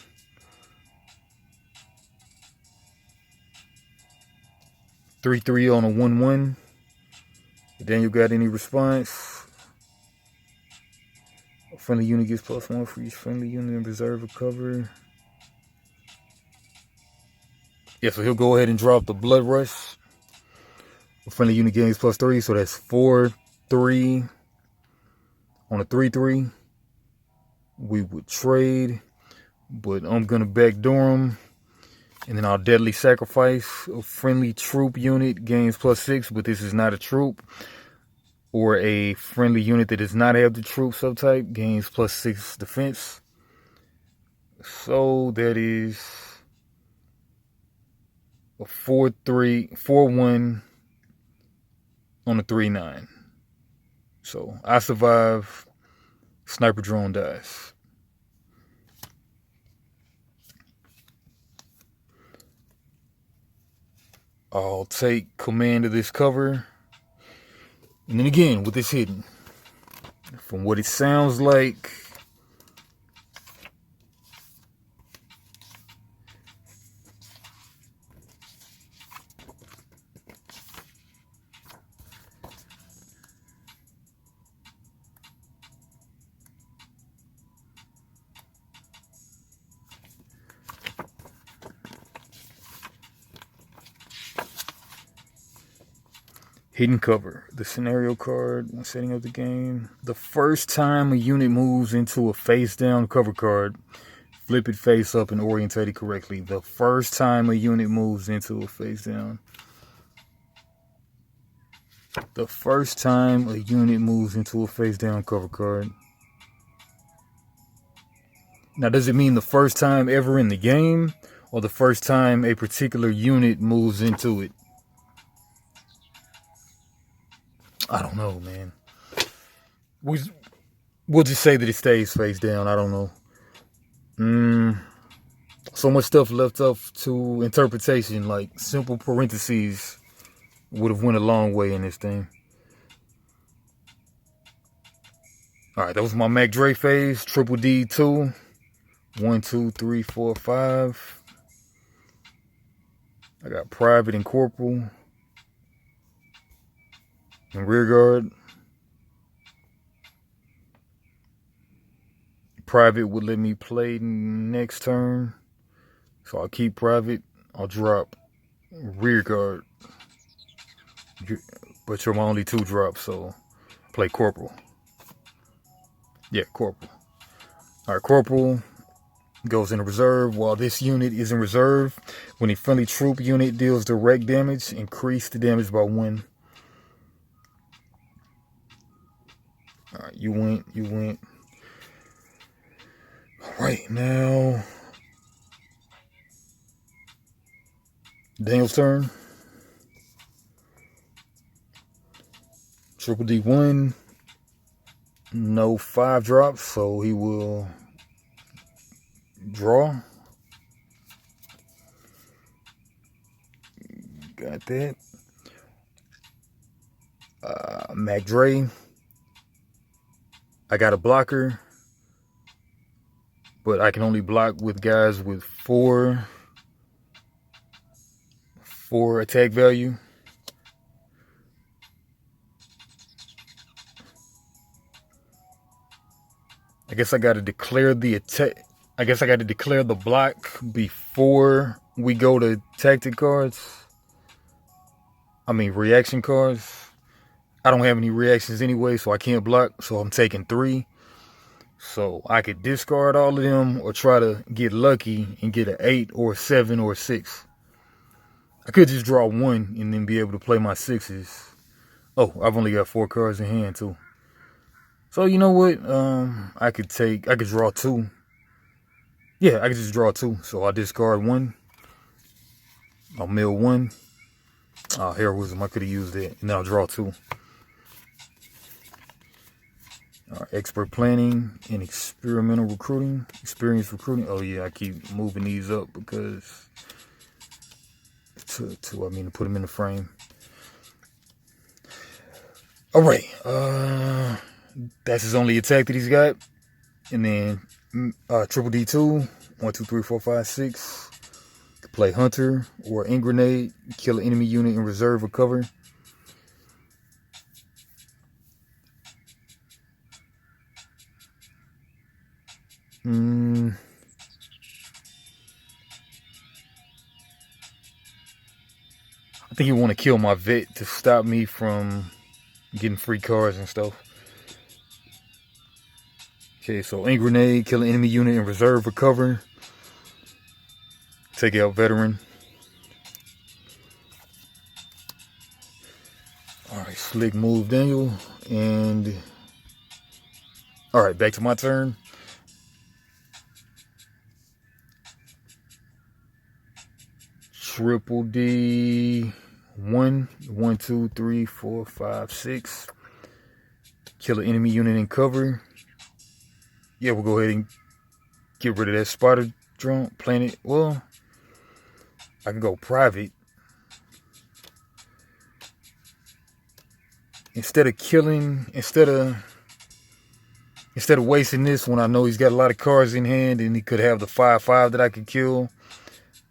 Three on a 1-1. Daniel got any response? A friendly unit gets +1 for each friendly unit and preserve a cover. Yeah, so he'll go ahead and drop the Blood Rush. A friendly unit gains +3, so that's 4-3 on a 3-3. We would trade, but I'm gonna backdoor him, and then I'll Deadly Sacrifice. A friendly troop unit gains +6, but this is not a troop. Or a friendly unit that does not have the troop subtype gains +6 defense. So that is a 4-1 on a 3-9. So I survive. Sniper Drone dies. I'll take command of this cover. And then again, with this hidden, from what it sounds like, hidden cover. The scenario card when setting up the game. The first time a unit moves into a face down cover card, flip it face up and orientate it correctly. The first time a unit moves into a face down. The first time a unit moves into a face down cover card. Now, does it mean the first time ever in the game, or the first time a particular unit moves into it? I don't know, man. We'll just say that it stays face down. I don't know. So much stuff left up to interpretation. Like simple parentheses would have went a long way in this thing. All right, that was my Mac Dre phase. Triple D 2. 1, 2, 3, 4, 5. I got Private and Corporal. And Rear Guard. Private would let me play next turn. So I'll keep Private. I'll drop Rear Guard. But you're my only 2 drops, so play Corporal. Yeah, Corporal. All right, Corporal goes into reserve. While this unit is in reserve, when a friendly troop unit deals direct damage, increase the damage by 1. All right, you went. All right, now Daniel's turn. Triple D1. No 5 drops, so he will draw. Got that. Mac Dre. I got a blocker, but I can only block with guys with 4 attack value. I guess I got to declare the attack. I guess I got to declare the block before we go to tactic cards. I mean, reaction cards. I don't have any reactions anyway, so I can't block. So I'm taking 3. So I could discard all of them or try to get lucky and get an 8 or a 7 or a 6. I could just draw 1 and then be able to play my 6s. Oh, I've only got 4 cards in hand too. So you know what? I could draw 2. Yeah, I could just draw 2. So I'll discard 1. I'll mill 1. Heroism, I could have used it. And then I'll draw 2. Expert planning and experimental recruiting. Experience recruiting. Oh yeah, I keep moving these up because to put them in the frame. All right. That's his only attack that he's got. And then triple D2. 1, 2, 3, 4, 5, 6. Play Hunter or Ink Grenade. Kill an enemy unit in reserve or cover. I think you want to kill my vet to stop me from getting free cards and stuff. Okay, so Ink Grenade, kill an enemy unit in reserve or cover. Take out veteran. Alright, slick move, Daniel. And alright, back to my turn. Triple D 1, 1, 2, 3, 4, 5, 6. Kill an enemy unit in cover. Yeah, we'll go ahead and get rid of that spotter drone. Planet. Well, I can go private. Instead of wasting this when I know he's got a lot of cards in hand and he could have the 5/5 that I could kill,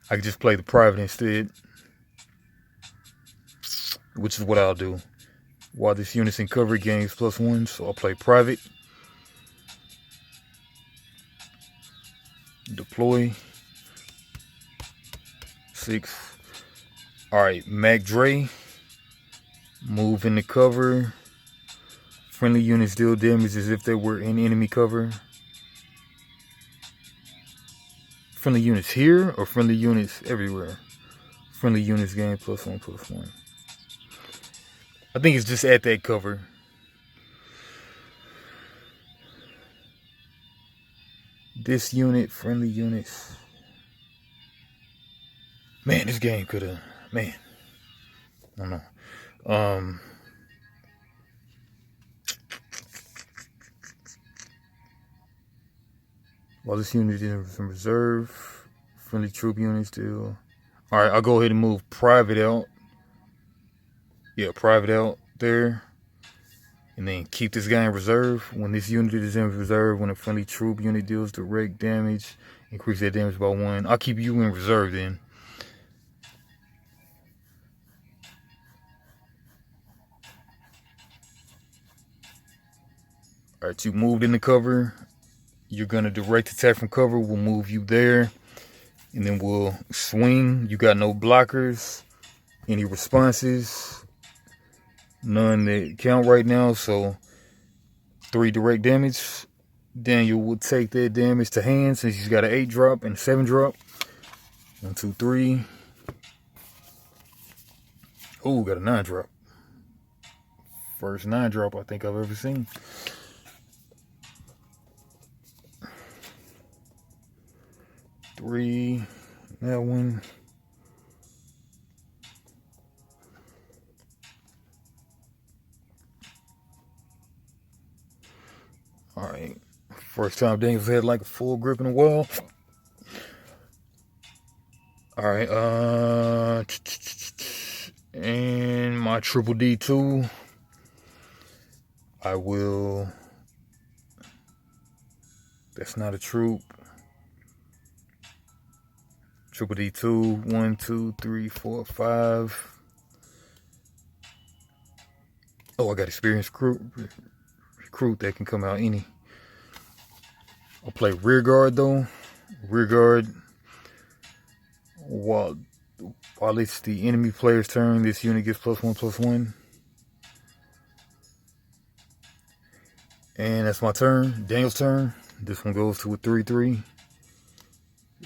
I could just play the private instead, which is what I'll do. While this unit's in cover, gains +1, so I'll play private. Deploy. 6. Alright, Mac Dre. Move into cover. Friendly units deal damage as if they were in enemy cover. Friendly units here or friendly units everywhere? Friendly units gain +1/+1. I think it's just at that cover. This unit, friendly units. Man, this game could have, man. I don't know. While this unit is in reserve, friendly troop units do. Alright, I'll go ahead and move private out. Yeah, private out there. And then keep this guy in reserve. When this unit is in reserve, when a friendly troop unit deals direct damage, increase that damage by 1. I'll keep you in reserve then. Alright, you moved in the cover. You're going to direct attack from cover. We'll move you there. And then we'll swing. You got no blockers. Any responses? None that count right now. So 3 direct damage. Daniel will take that damage to hand since he's got an 8 drop and 7 drop. 1, 2, 3. Oh, got a 9 drop. First 9 drop I think I've ever seen. Three, that one. All right, first time Daniel's had like a full grip in a while. All right, and my triple D2, I will. That's not a troop. Triple D2, 1, 2, 3, 4, 5. Oh, I got experienced recruit that can come out any. I'll play rear guard though. Rear guard. While it's the enemy player's turn, this unit gets +1/+1. And that's my turn. Daniel's turn. This one goes to a 3/3.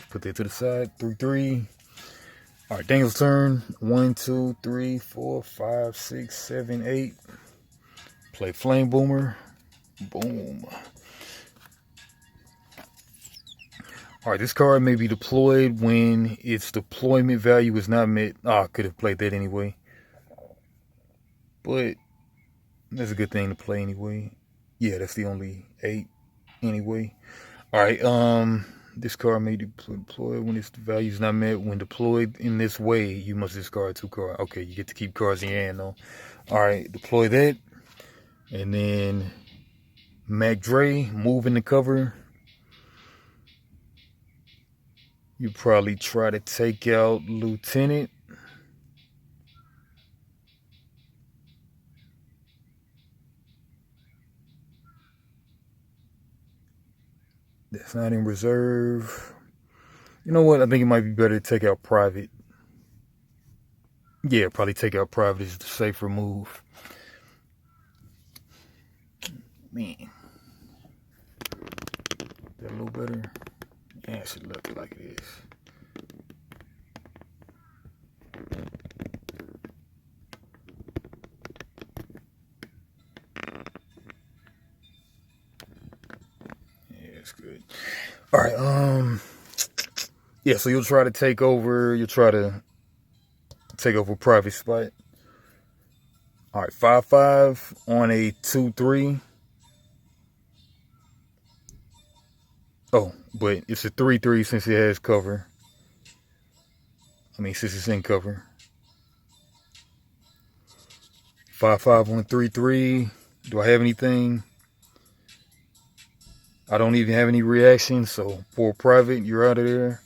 Put that to the side. 3/3. All right, Daniel's turn. 1, 2, 3, 4, 5, 6, 7, 8. Play Flame Boomer. Boom. All right, this card may be deployed when its deployment value is not met. I could have played that anyway. But that's a good thing to play anyway. Yeah, that's the only 8 anyway. All right, this card may be deployed when its value is not met. When deployed in this way, you must discard 2 cards. Okay, you get to keep cards in your hand though. All right, deploy that. And then Mac Dre, move in the cover. You probably try to take out Lieutenant. That's not in reserve. You know what? I think it might be better to take out Private. Yeah, probably take out Private is the safer move. Man. That a little better? Yeah, it should look like it is. Yeah, it's good. All right, yeah, so you'll try to take over Private spot. All right, 5/5 on a 2/3. Oh, but it's a 3/3 since it has cover. I mean, since it's in cover. 5/5 on 3/3. Do I have anything? I don't even have any reactions, so for Private, you're out of there.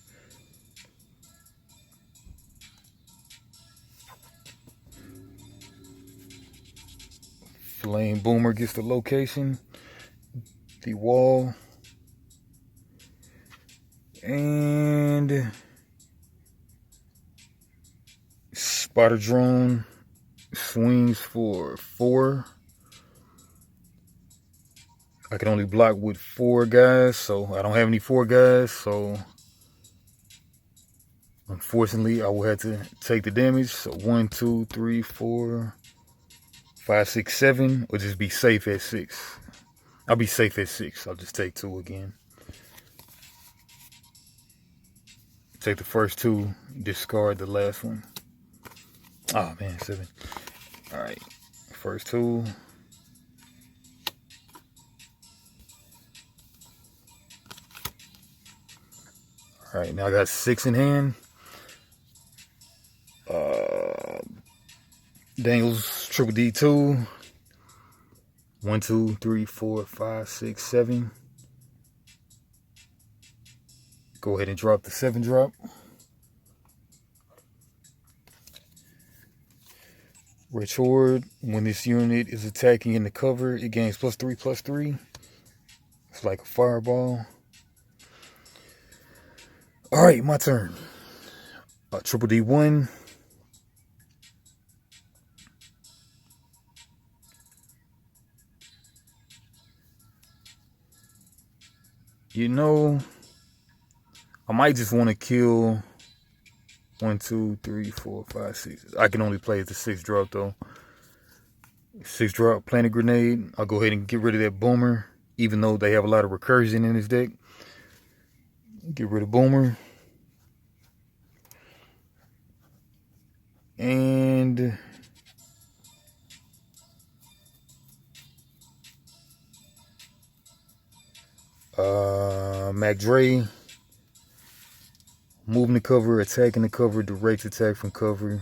Flame Boomer gets the location, the wall, and Spotter Drone swings for 4. I can only block with 4 guys, so I don't have any 4 guys, so unfortunately I will have to take the damage. So 1, 2, 3, 4, 5, 6, 7, or just be safe at 6. I'll be safe at 6. I'll just take 2 again. Take the first 2, discard the last one. Oh man, 7. All right, first 2. All right, now I got 6 in hand. Daniel's triple D2. 1, 2, 3, 4, 5, 6, 7. Go ahead and drop the 7 drop. Rich Horde. When this unit is attacking in the cover, it gains +3/+3. It's like a fireball. All right, my turn. Triple D1. You know, I might just want to kill 1, 2, 3, 4, 5, 6. I can only play the 6 drop though. 6 drop, plant a grenade. I'll go ahead and get rid of that Boomer, even though they have a lot of recursion in this deck. Get rid of Boomer. And Mac Dre. Moving the cover, attacking the cover, direct attack from cover.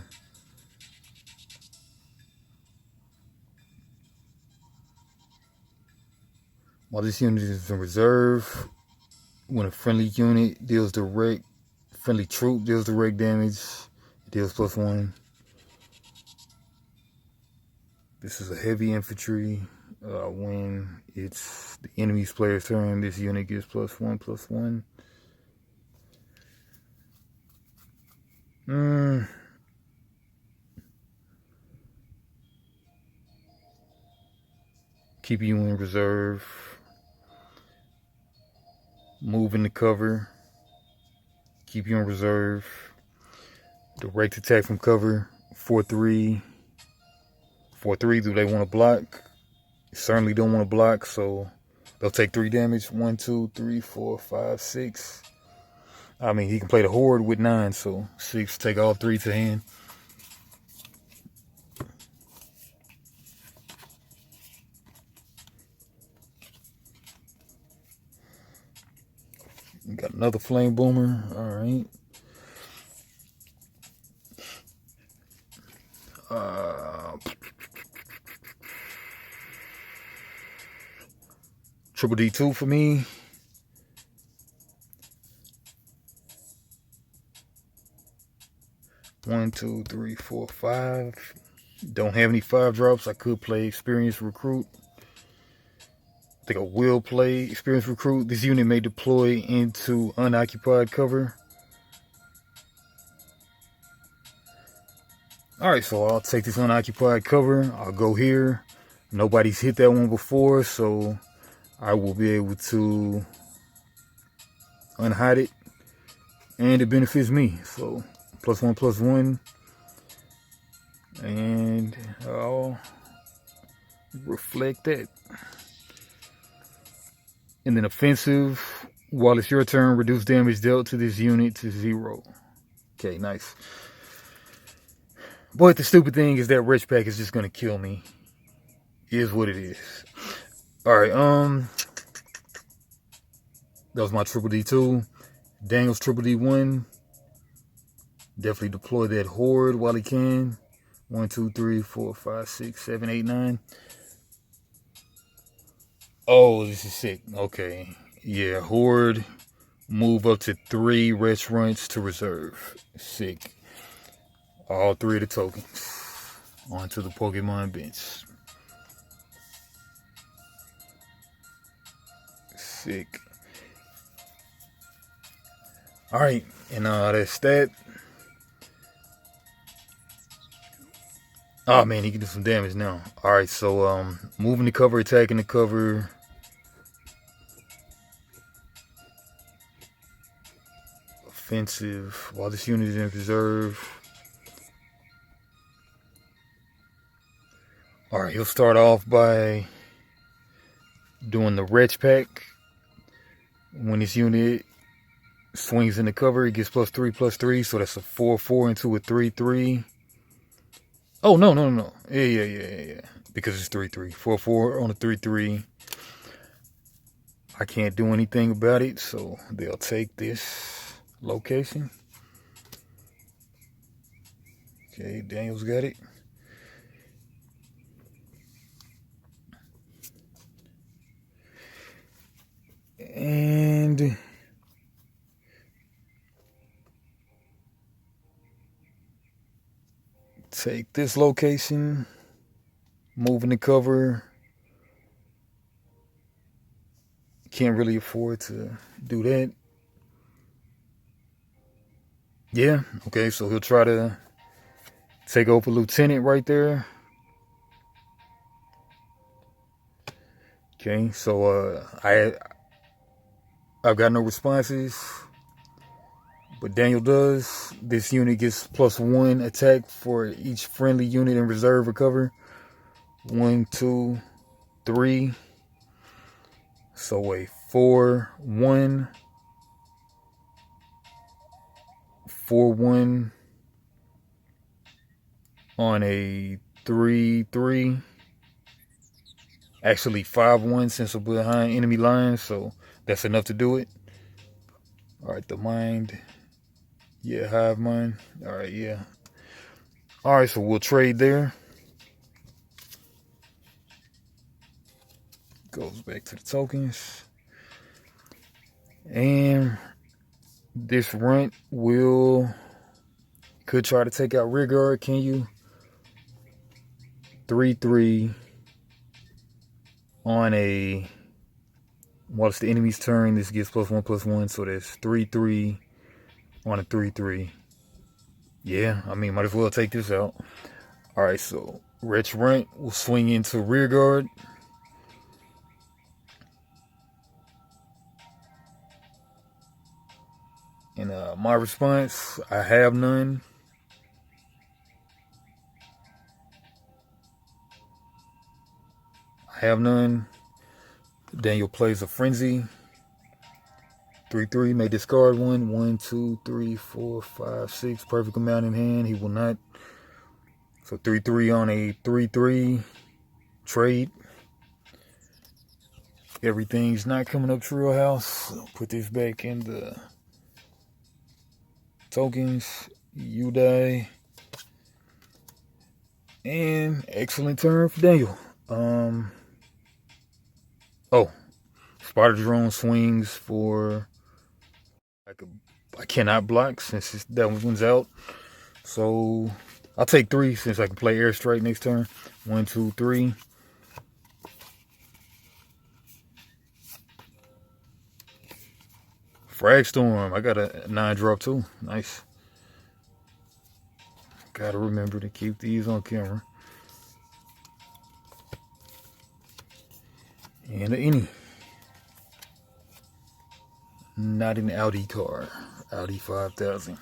While this unit is in reserve, when a friendly unit deals direct, friendly troop deals direct damage, it deals +1. This is a heavy infantry. When it's the enemy's player's turn, this unit gets +1/+1. Keep you in reserve. Move in the cover. Keep you in reserve. Direct attack from cover. 4/3. 4/3. Do they want to block? Certainly don't want to block, so they'll take 3 damage. 1, 2, 3, 4, 5, 6. I mean, he can play the horde with 9, so 6. Take all 3 to hand. Got another flame boomer. All right. Triple D2 for me. One, 2, 3, 4, 5. Don't have any 5 drops. I could play Experienced Recruit. I think I will play Experienced Recruit. This unit may deploy into unoccupied cover. Alright, so I'll take this unoccupied cover. I'll go here. Nobody's hit that one before, so I will be able to unhide it. And it benefits me. So +1/+1. And I'll reflect that. And then offensive, while it's your turn, reduce damage dealt to this unit to 0. Okay, nice. But the stupid thing is that Rich Pack is just gonna kill me. Is what it is. Alright, that was my Triple D2. Daniel's Triple D1. Definitely deploy that horde while he can. 1, 2, 3, 4, 5, 6, 7, 8, 9. Oh, this is sick. Okay. Yeah, horde. Move up to 3 restaurants to reserve. Sick. All 3 of the tokens. Onto the Pokemon bench. Sick. Alright, and that's that. Oh man, he can do some damage now. Alright, so moving the cover, attacking the cover. Offensive. While this unit is in reserve. Alright, he'll start off by doing the Wretch Pack. When this unit swings in the cover, it gets +3/+3, so that's a 4/4 into a 3/3. Oh, no. Yeah. Because it's 3/3. 4/4 on a 3/3. I can't do anything about it, so they'll take this location. Okay, Daniel's got it. And take this location, moving the cover. Can't really afford to do that. Yeah, okay, so he'll try to take over Lieutenant right there. Okay, so I've got no responses, but Daniel does. This unit gets +1 attack for each friendly unit in reserve or cover. 1, 2, 3. So a 4/1. 4/1 on a 3/3. Actually 5/1 since we're behind enemy lines, so that's enough to do it. Alright, the mind. Yeah, hive mind. Alright, yeah. Alright, so we'll trade there. Goes back to the tokens. And this runt could try to take out Rigard. Can you? 3/3. on a, while it's the enemy's turn, this gets +1/+1, so that's 3/3 on a 3/3. Yeah, I mean, might as well take this out. Alright, so Wretch Runt will swing into rear guard. And my response, I have none. Daniel plays a Frenzy. 3/3, may discard one. 1, 2, 3, 4, 5, 6. Perfect amount in hand. He will not. So 3/3 on a 3/3 trade. Everything's not coming up Trill House. Put this back in the tokens. You die. And excellent turn for Daniel. Oh, Spider Drone swings for. I cannot block since that one's out. So I'll take 3 since I can play Air Strike next turn. 1, 2, 3. Frag Storm. I got a 9-drop too. Nice. Gotta remember to keep these on camera. And an Any. Not an Audi car. Audi 5000.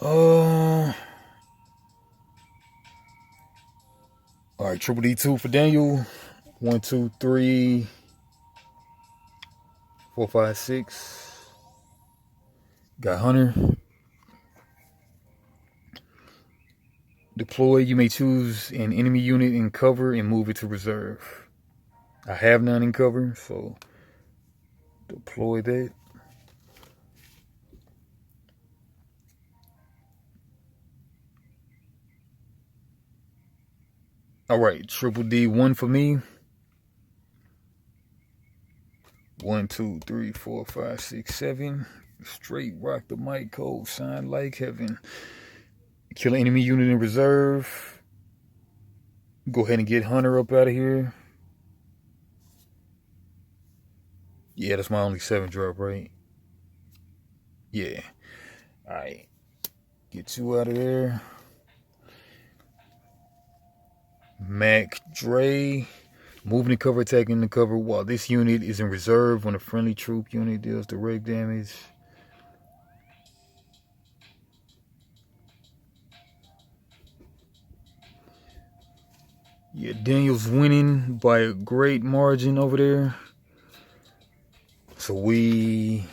Alright, Triple D2 for Daniel. 1, 2, 3, 4, 5, 6. Got Hunter. Deploy, you may choose an enemy unit in cover and move it to reserve. I have none in cover, so deploy that. Alright, Triple D1 for me. 1, 2, 3, 4, 5, 6, 7. Straight rock the mic code, shine like heaven. Kill an enemy unit in reserve. Go ahead and get Hunter up out of here. Yeah, that's my only 7-drop, right? Yeah. Alright. Get you out of there. Mac Dre. Moving the cover, attacking the cover while this unit is in reserve. When a friendly troop unit deals direct damage. Yeah, Daniel's winning by a great margin over there. So I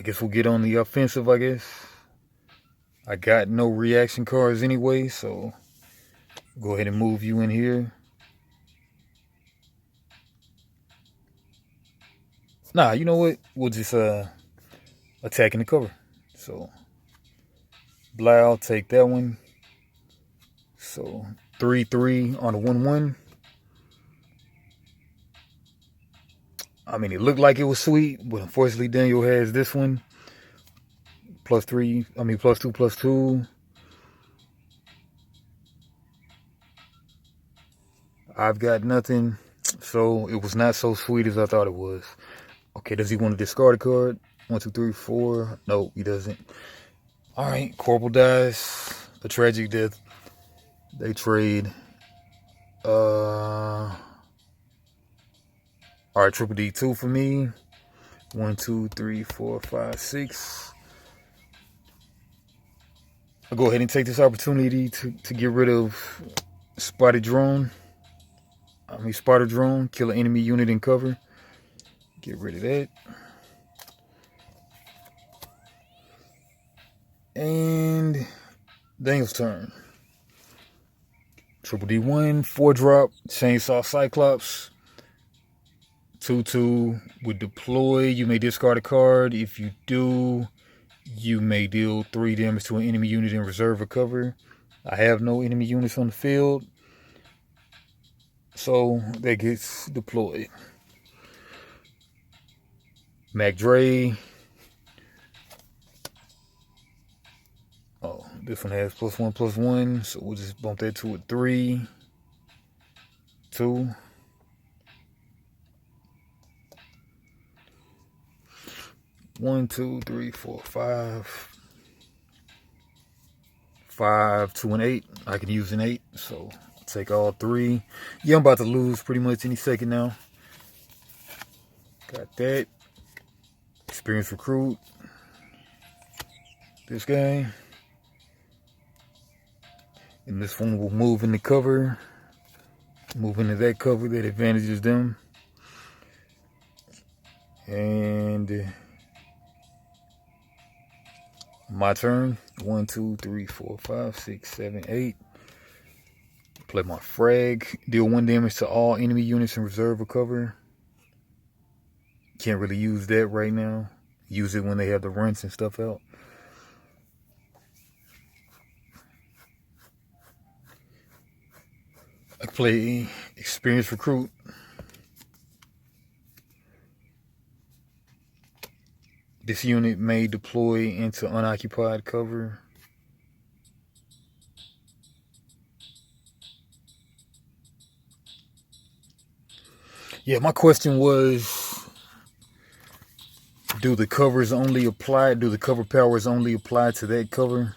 guess we'll get on the offensive, I guess. I got no reaction cards anyway, so go ahead and move you in here. Nah, you know what? We'll just attack in the cover. So Blau, take that one. So 3/3 on a 1/1. I mean, it looked like it was sweet, but unfortunately Daniel has this one. +3, I mean +2/+2. I've got nothing, so it was not so sweet as I thought it was. Okay, does he want to discard a card? 1, 2, 3, 4. No, he doesn't. Alright, Corporal dies. A tragic death. They trade. Alright, Triple D2 for me. 1, 2, 3, 4, 5, 6. I'll go ahead and take this opportunity to get rid of Spider Drone. Kill an enemy unit in cover. Get rid of that. And Daniel's turn. Triple D1, 4-drop, Chainsaw Cyclops. 2/2 would deploy. You may discard a card. If you do, you may deal 3 damage to an enemy unit in reserve or cover. I have no enemy units on the field, so that gets deployed. Mac Dre. Oh, This one has +1/+1, so we'll just bump that to a 3, 2. One, two, three, four, five. 5, 2, and 8. I can use an 8, so I'll take all 3. Yeah, I'm about to lose pretty much any second now. Got that. Experienced recruit. This guy. And this one will move in the cover. Move into that cover that advantages them. And my turn. 1, 2, 3, 4, 5, 6, 7, 8. Play my frag. Deal 1 damage to all enemy units in reserve or cover. Can't really use that right now. Use it when they have the runs and stuff out. I play experienced recruit. This unit may deploy into unoccupied cover. Yeah, my question was, do the covers only apply? Do the cover powers only apply to that cover?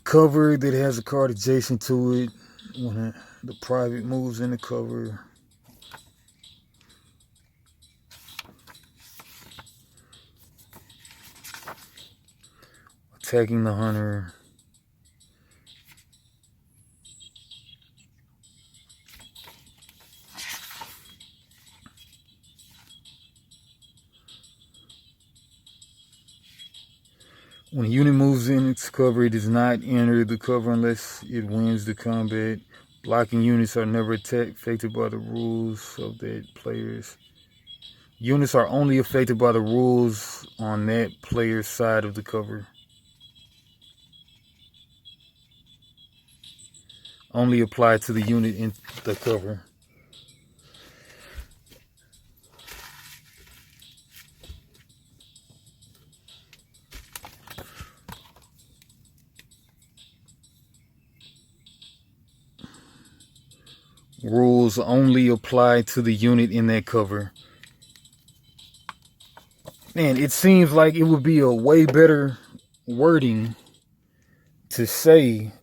Cover that has a card adjacent to it when the private moves in the cover. Attacking the hunter. When a unit moves in its cover, it does not enter the cover unless it wins the combat. Blocking units are never affected by the rules of that player's. Units are only affected by the rules on that player's side of the cover. Only apply to the unit in the cover. Rules only apply to the unit in that cover. Man, it seems like it would be a way better wording to say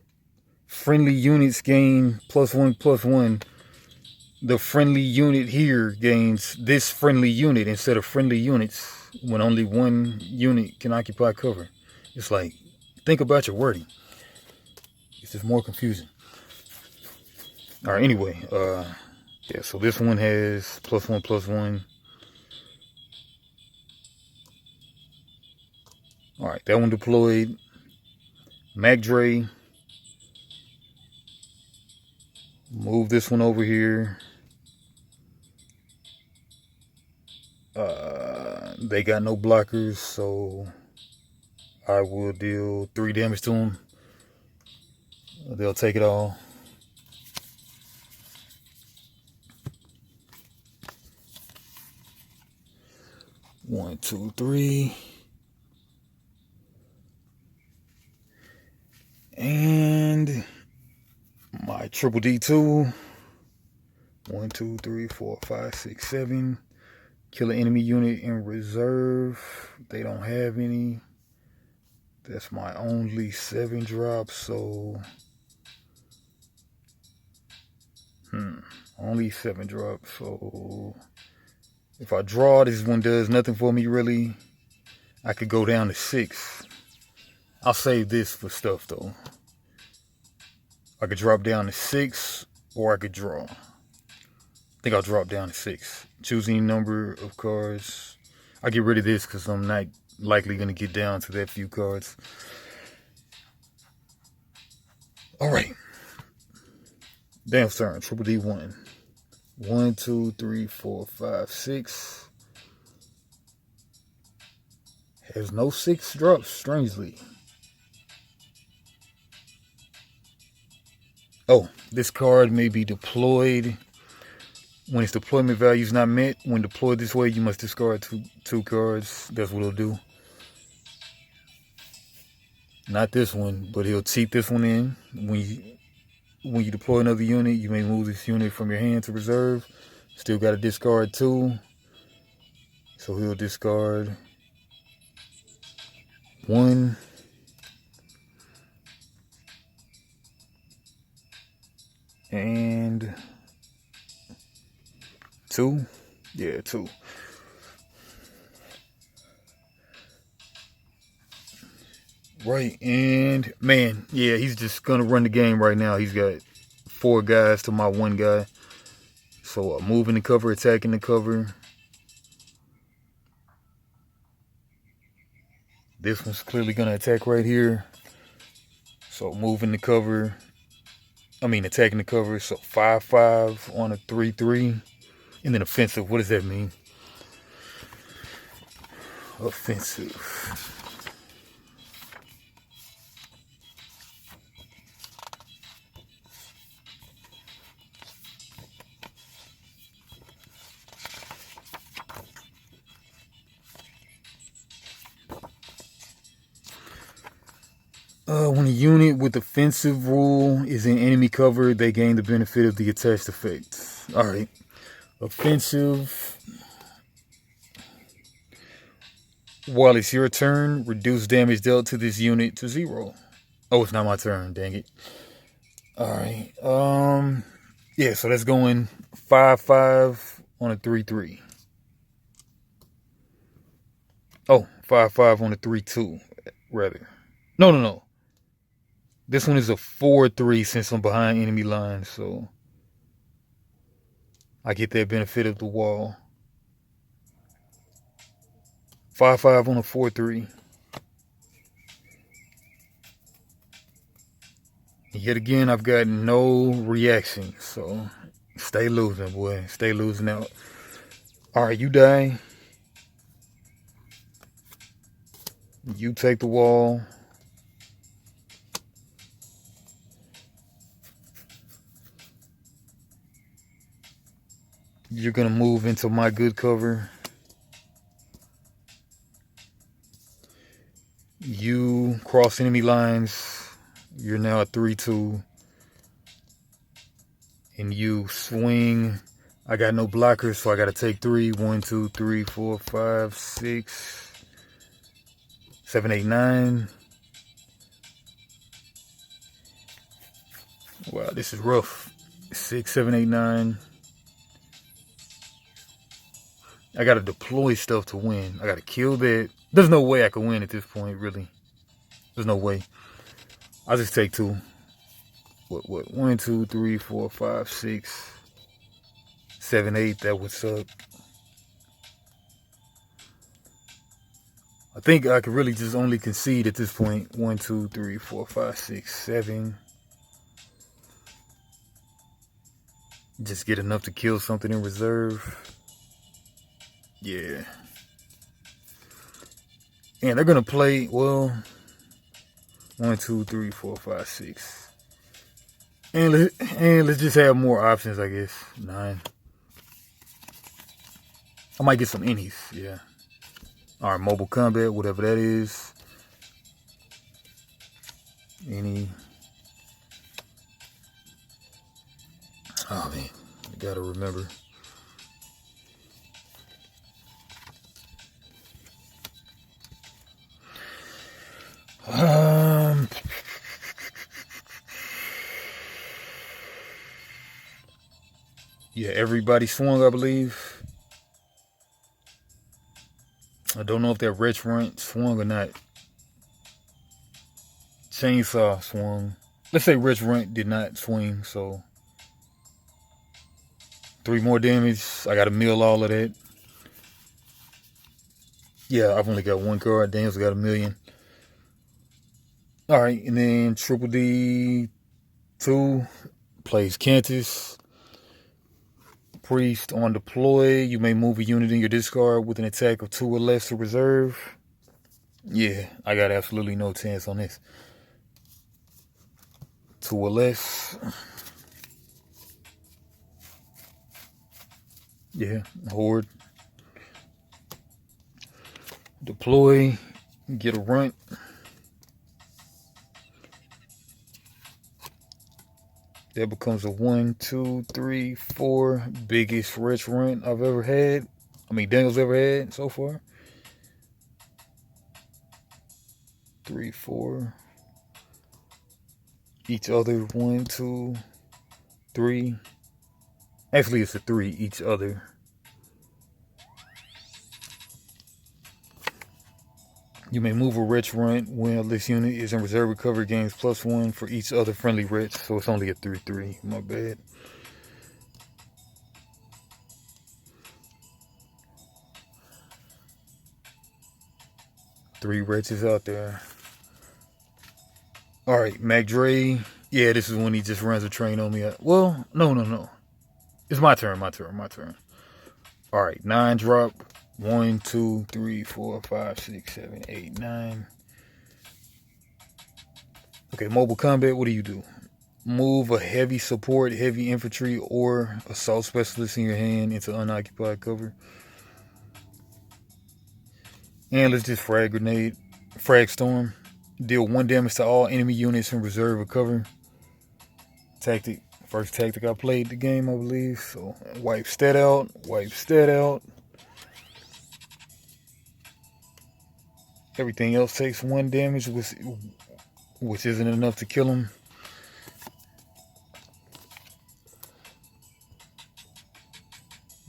friendly units gain +1/+1. The friendly unit here gains this friendly unit instead of friendly units when only one unit can occupy cover. It's like, think about your wording. It's just more confusing. All right, anyway, yeah, so this one has +1/+1. All right, that one deployed. Mac Dre. Move this one over here. They got no blockers, so I will deal 3 damage to them. They'll take it all. One, two, three. And my triple D2. 1, 2, 3, 4, 5, 6, 7. Kill an enemy unit in reserve. They don't have any. That's my only 7 drop, so only 7 drops. So if I draw, this one does nothing for me really. I could go down to 6. I'll save this for stuff though. I could drop down to 6, or I could draw. I think I'll drop down to 6. Choose any number of cards. I'll get rid of this because I'm not likely going to get down to that few cards. All right. Damn turn. Triple D1. 1, 2, 3, 4, 5, 6. Has no 6 drops, strangely. Oh, this card may be deployed when its deployment value is not met. When deployed this way, you must discard two cards. That's what it'll do. Not this one, but he'll cheat this one in. When you deploy another unit, you may move this unit from your hand to reserve. Still got to discard 2. So he'll discard 1. And 2. Yeah, 2. Right, and man, yeah, he's just gonna run the game right now. He's got 4 guys to my 1 guy. So moving the cover, attacking the cover. This one's clearly gonna attack right here. So moving the cover, attacking the cover. So 5/5 on a 3/3, and then offensive. What does that mean? Offensive. When a unit with offensive rule is in enemy cover, they gain the benefit of the attached effects. Alright. Offensive. While it's your turn, reduce damage dealt to this unit to 0. Oh, it's not my turn, dang it. Alright. Yeah, so that's going 5/5 on a 3/3. Oh, 5/5 on a 3/2, rather. No. This one is a 4/3 since I'm behind enemy lines, so I get that benefit of the wall. 5/5 on a 4/3. Yet again, I've got no reaction, so stay losing, boy. Stay losing out. Alright, you die. You take the wall. You're going to move into my good cover. You cross enemy lines. You're now at 3/2. And you swing. I got no blockers, so I got to take 3. 1, 2, 3, 4, 5, 6, 7, 8, 9. Wow, this is rough. 6, 7, 8, 9. I gotta deploy stuff to win. I gotta kill that. There's no way I can win at this point, really. There's no way. I'll just take 2. What? 1, 2, 3, 4, 5, 6, 7, 8. That would suck. I think I could really just only concede at this point. 1, 2, 3, 4, 5, 6, 7. Just get enough to kill something in reserve. Yeah. And they're going to play, well, 1, 2, 3, 4, 5, 6. And let's just have more options, I guess. 9. I might get some innies, yeah. Alright, mobile combat, whatever that is. Any. Oh, man. I gotta remember. Yeah, everybody swung, I believe. I don't know if that wretch runt swung or not. Chainsaw swung. Let's say Rich Runt did not swing, so 3 more damage. I gotta mill all of that. Yeah, I've only got 1 card. Daniel's got 1,000,000. Alright, and then Triple D 2 plays Cantus. Priest on deploy. You may move a unit in your discard with an attack of 2 or less to reserve. Yeah, I got absolutely no chance on this. 2 or less. Yeah, horde. Deploy, get a runt. That becomes a 1, 2, 3, 4 biggest rich runt I've ever had. I mean, Daniel's ever had so far. 3, 4. Each other 1, 2, 3. Actually, it's a 3 each other. You may move a wretch runt when this unit is in reserve recovery, gains +1 for each other friendly wretch. So it's only a 3/3. My bad. Three wretches out there. All right, Mac Dre. Yeah, this is when he just runs a train on me. Well, no. It's my turn. All right, 9 drop. 1, 2, 3, 4, 5, 6, 7, 8, 9. Okay, mobile combat, what do you do? Move a heavy support, heavy infantry, or assault specialist in your hand into unoccupied cover. And let's just frag grenade. Frag storm. Deal 1 damage to all enemy units in reserve recover. Tactic. First tactic I played the game, I believe. So wipe stat out. Everything else takes 1 damage, which isn't enough to kill him.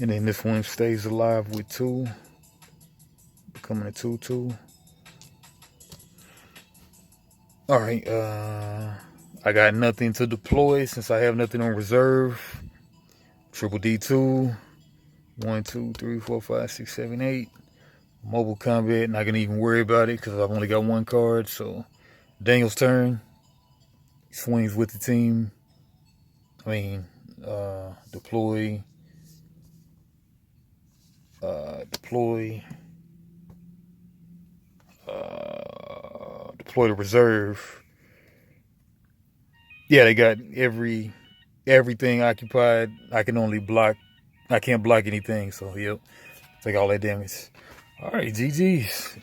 And then this one stays alive with 2, becoming a 2/2. All right, I got nothing to deploy since I have nothing on reserve. Triple D2. 1, 2, 3, 4, 5, 6, 7, 8. Mobile combat, not gonna even worry about it because I've only got 1 card. So Daniel's turn. He swings with the team. I mean, deploy. Deploy the reserve. Yeah, they got everything occupied. I can't block anything, so yep. Take all that damage. Alright, GG's.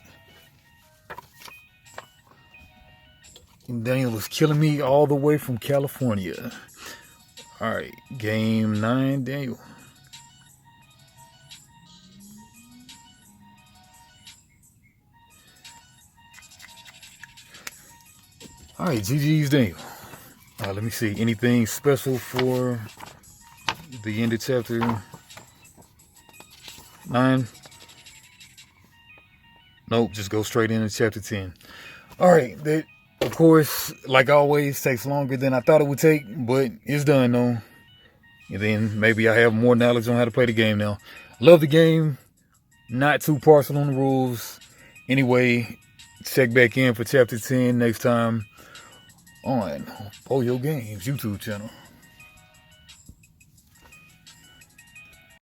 And Daniel was killing me all the way from California. Alright, game 9, Daniel. Alright, GG's Daniel. Let me see. Anything special for the end of chapter 9? Nope, just go straight into chapter 10. Alright, that, of course, like always, takes longer than I thought it would take, but it's done though. And then maybe I have more knowledge on how to play the game now. Love the game. Not too partial on the rules. Anyway, check back in for chapter 10 next time on Poyo Games YouTube channel.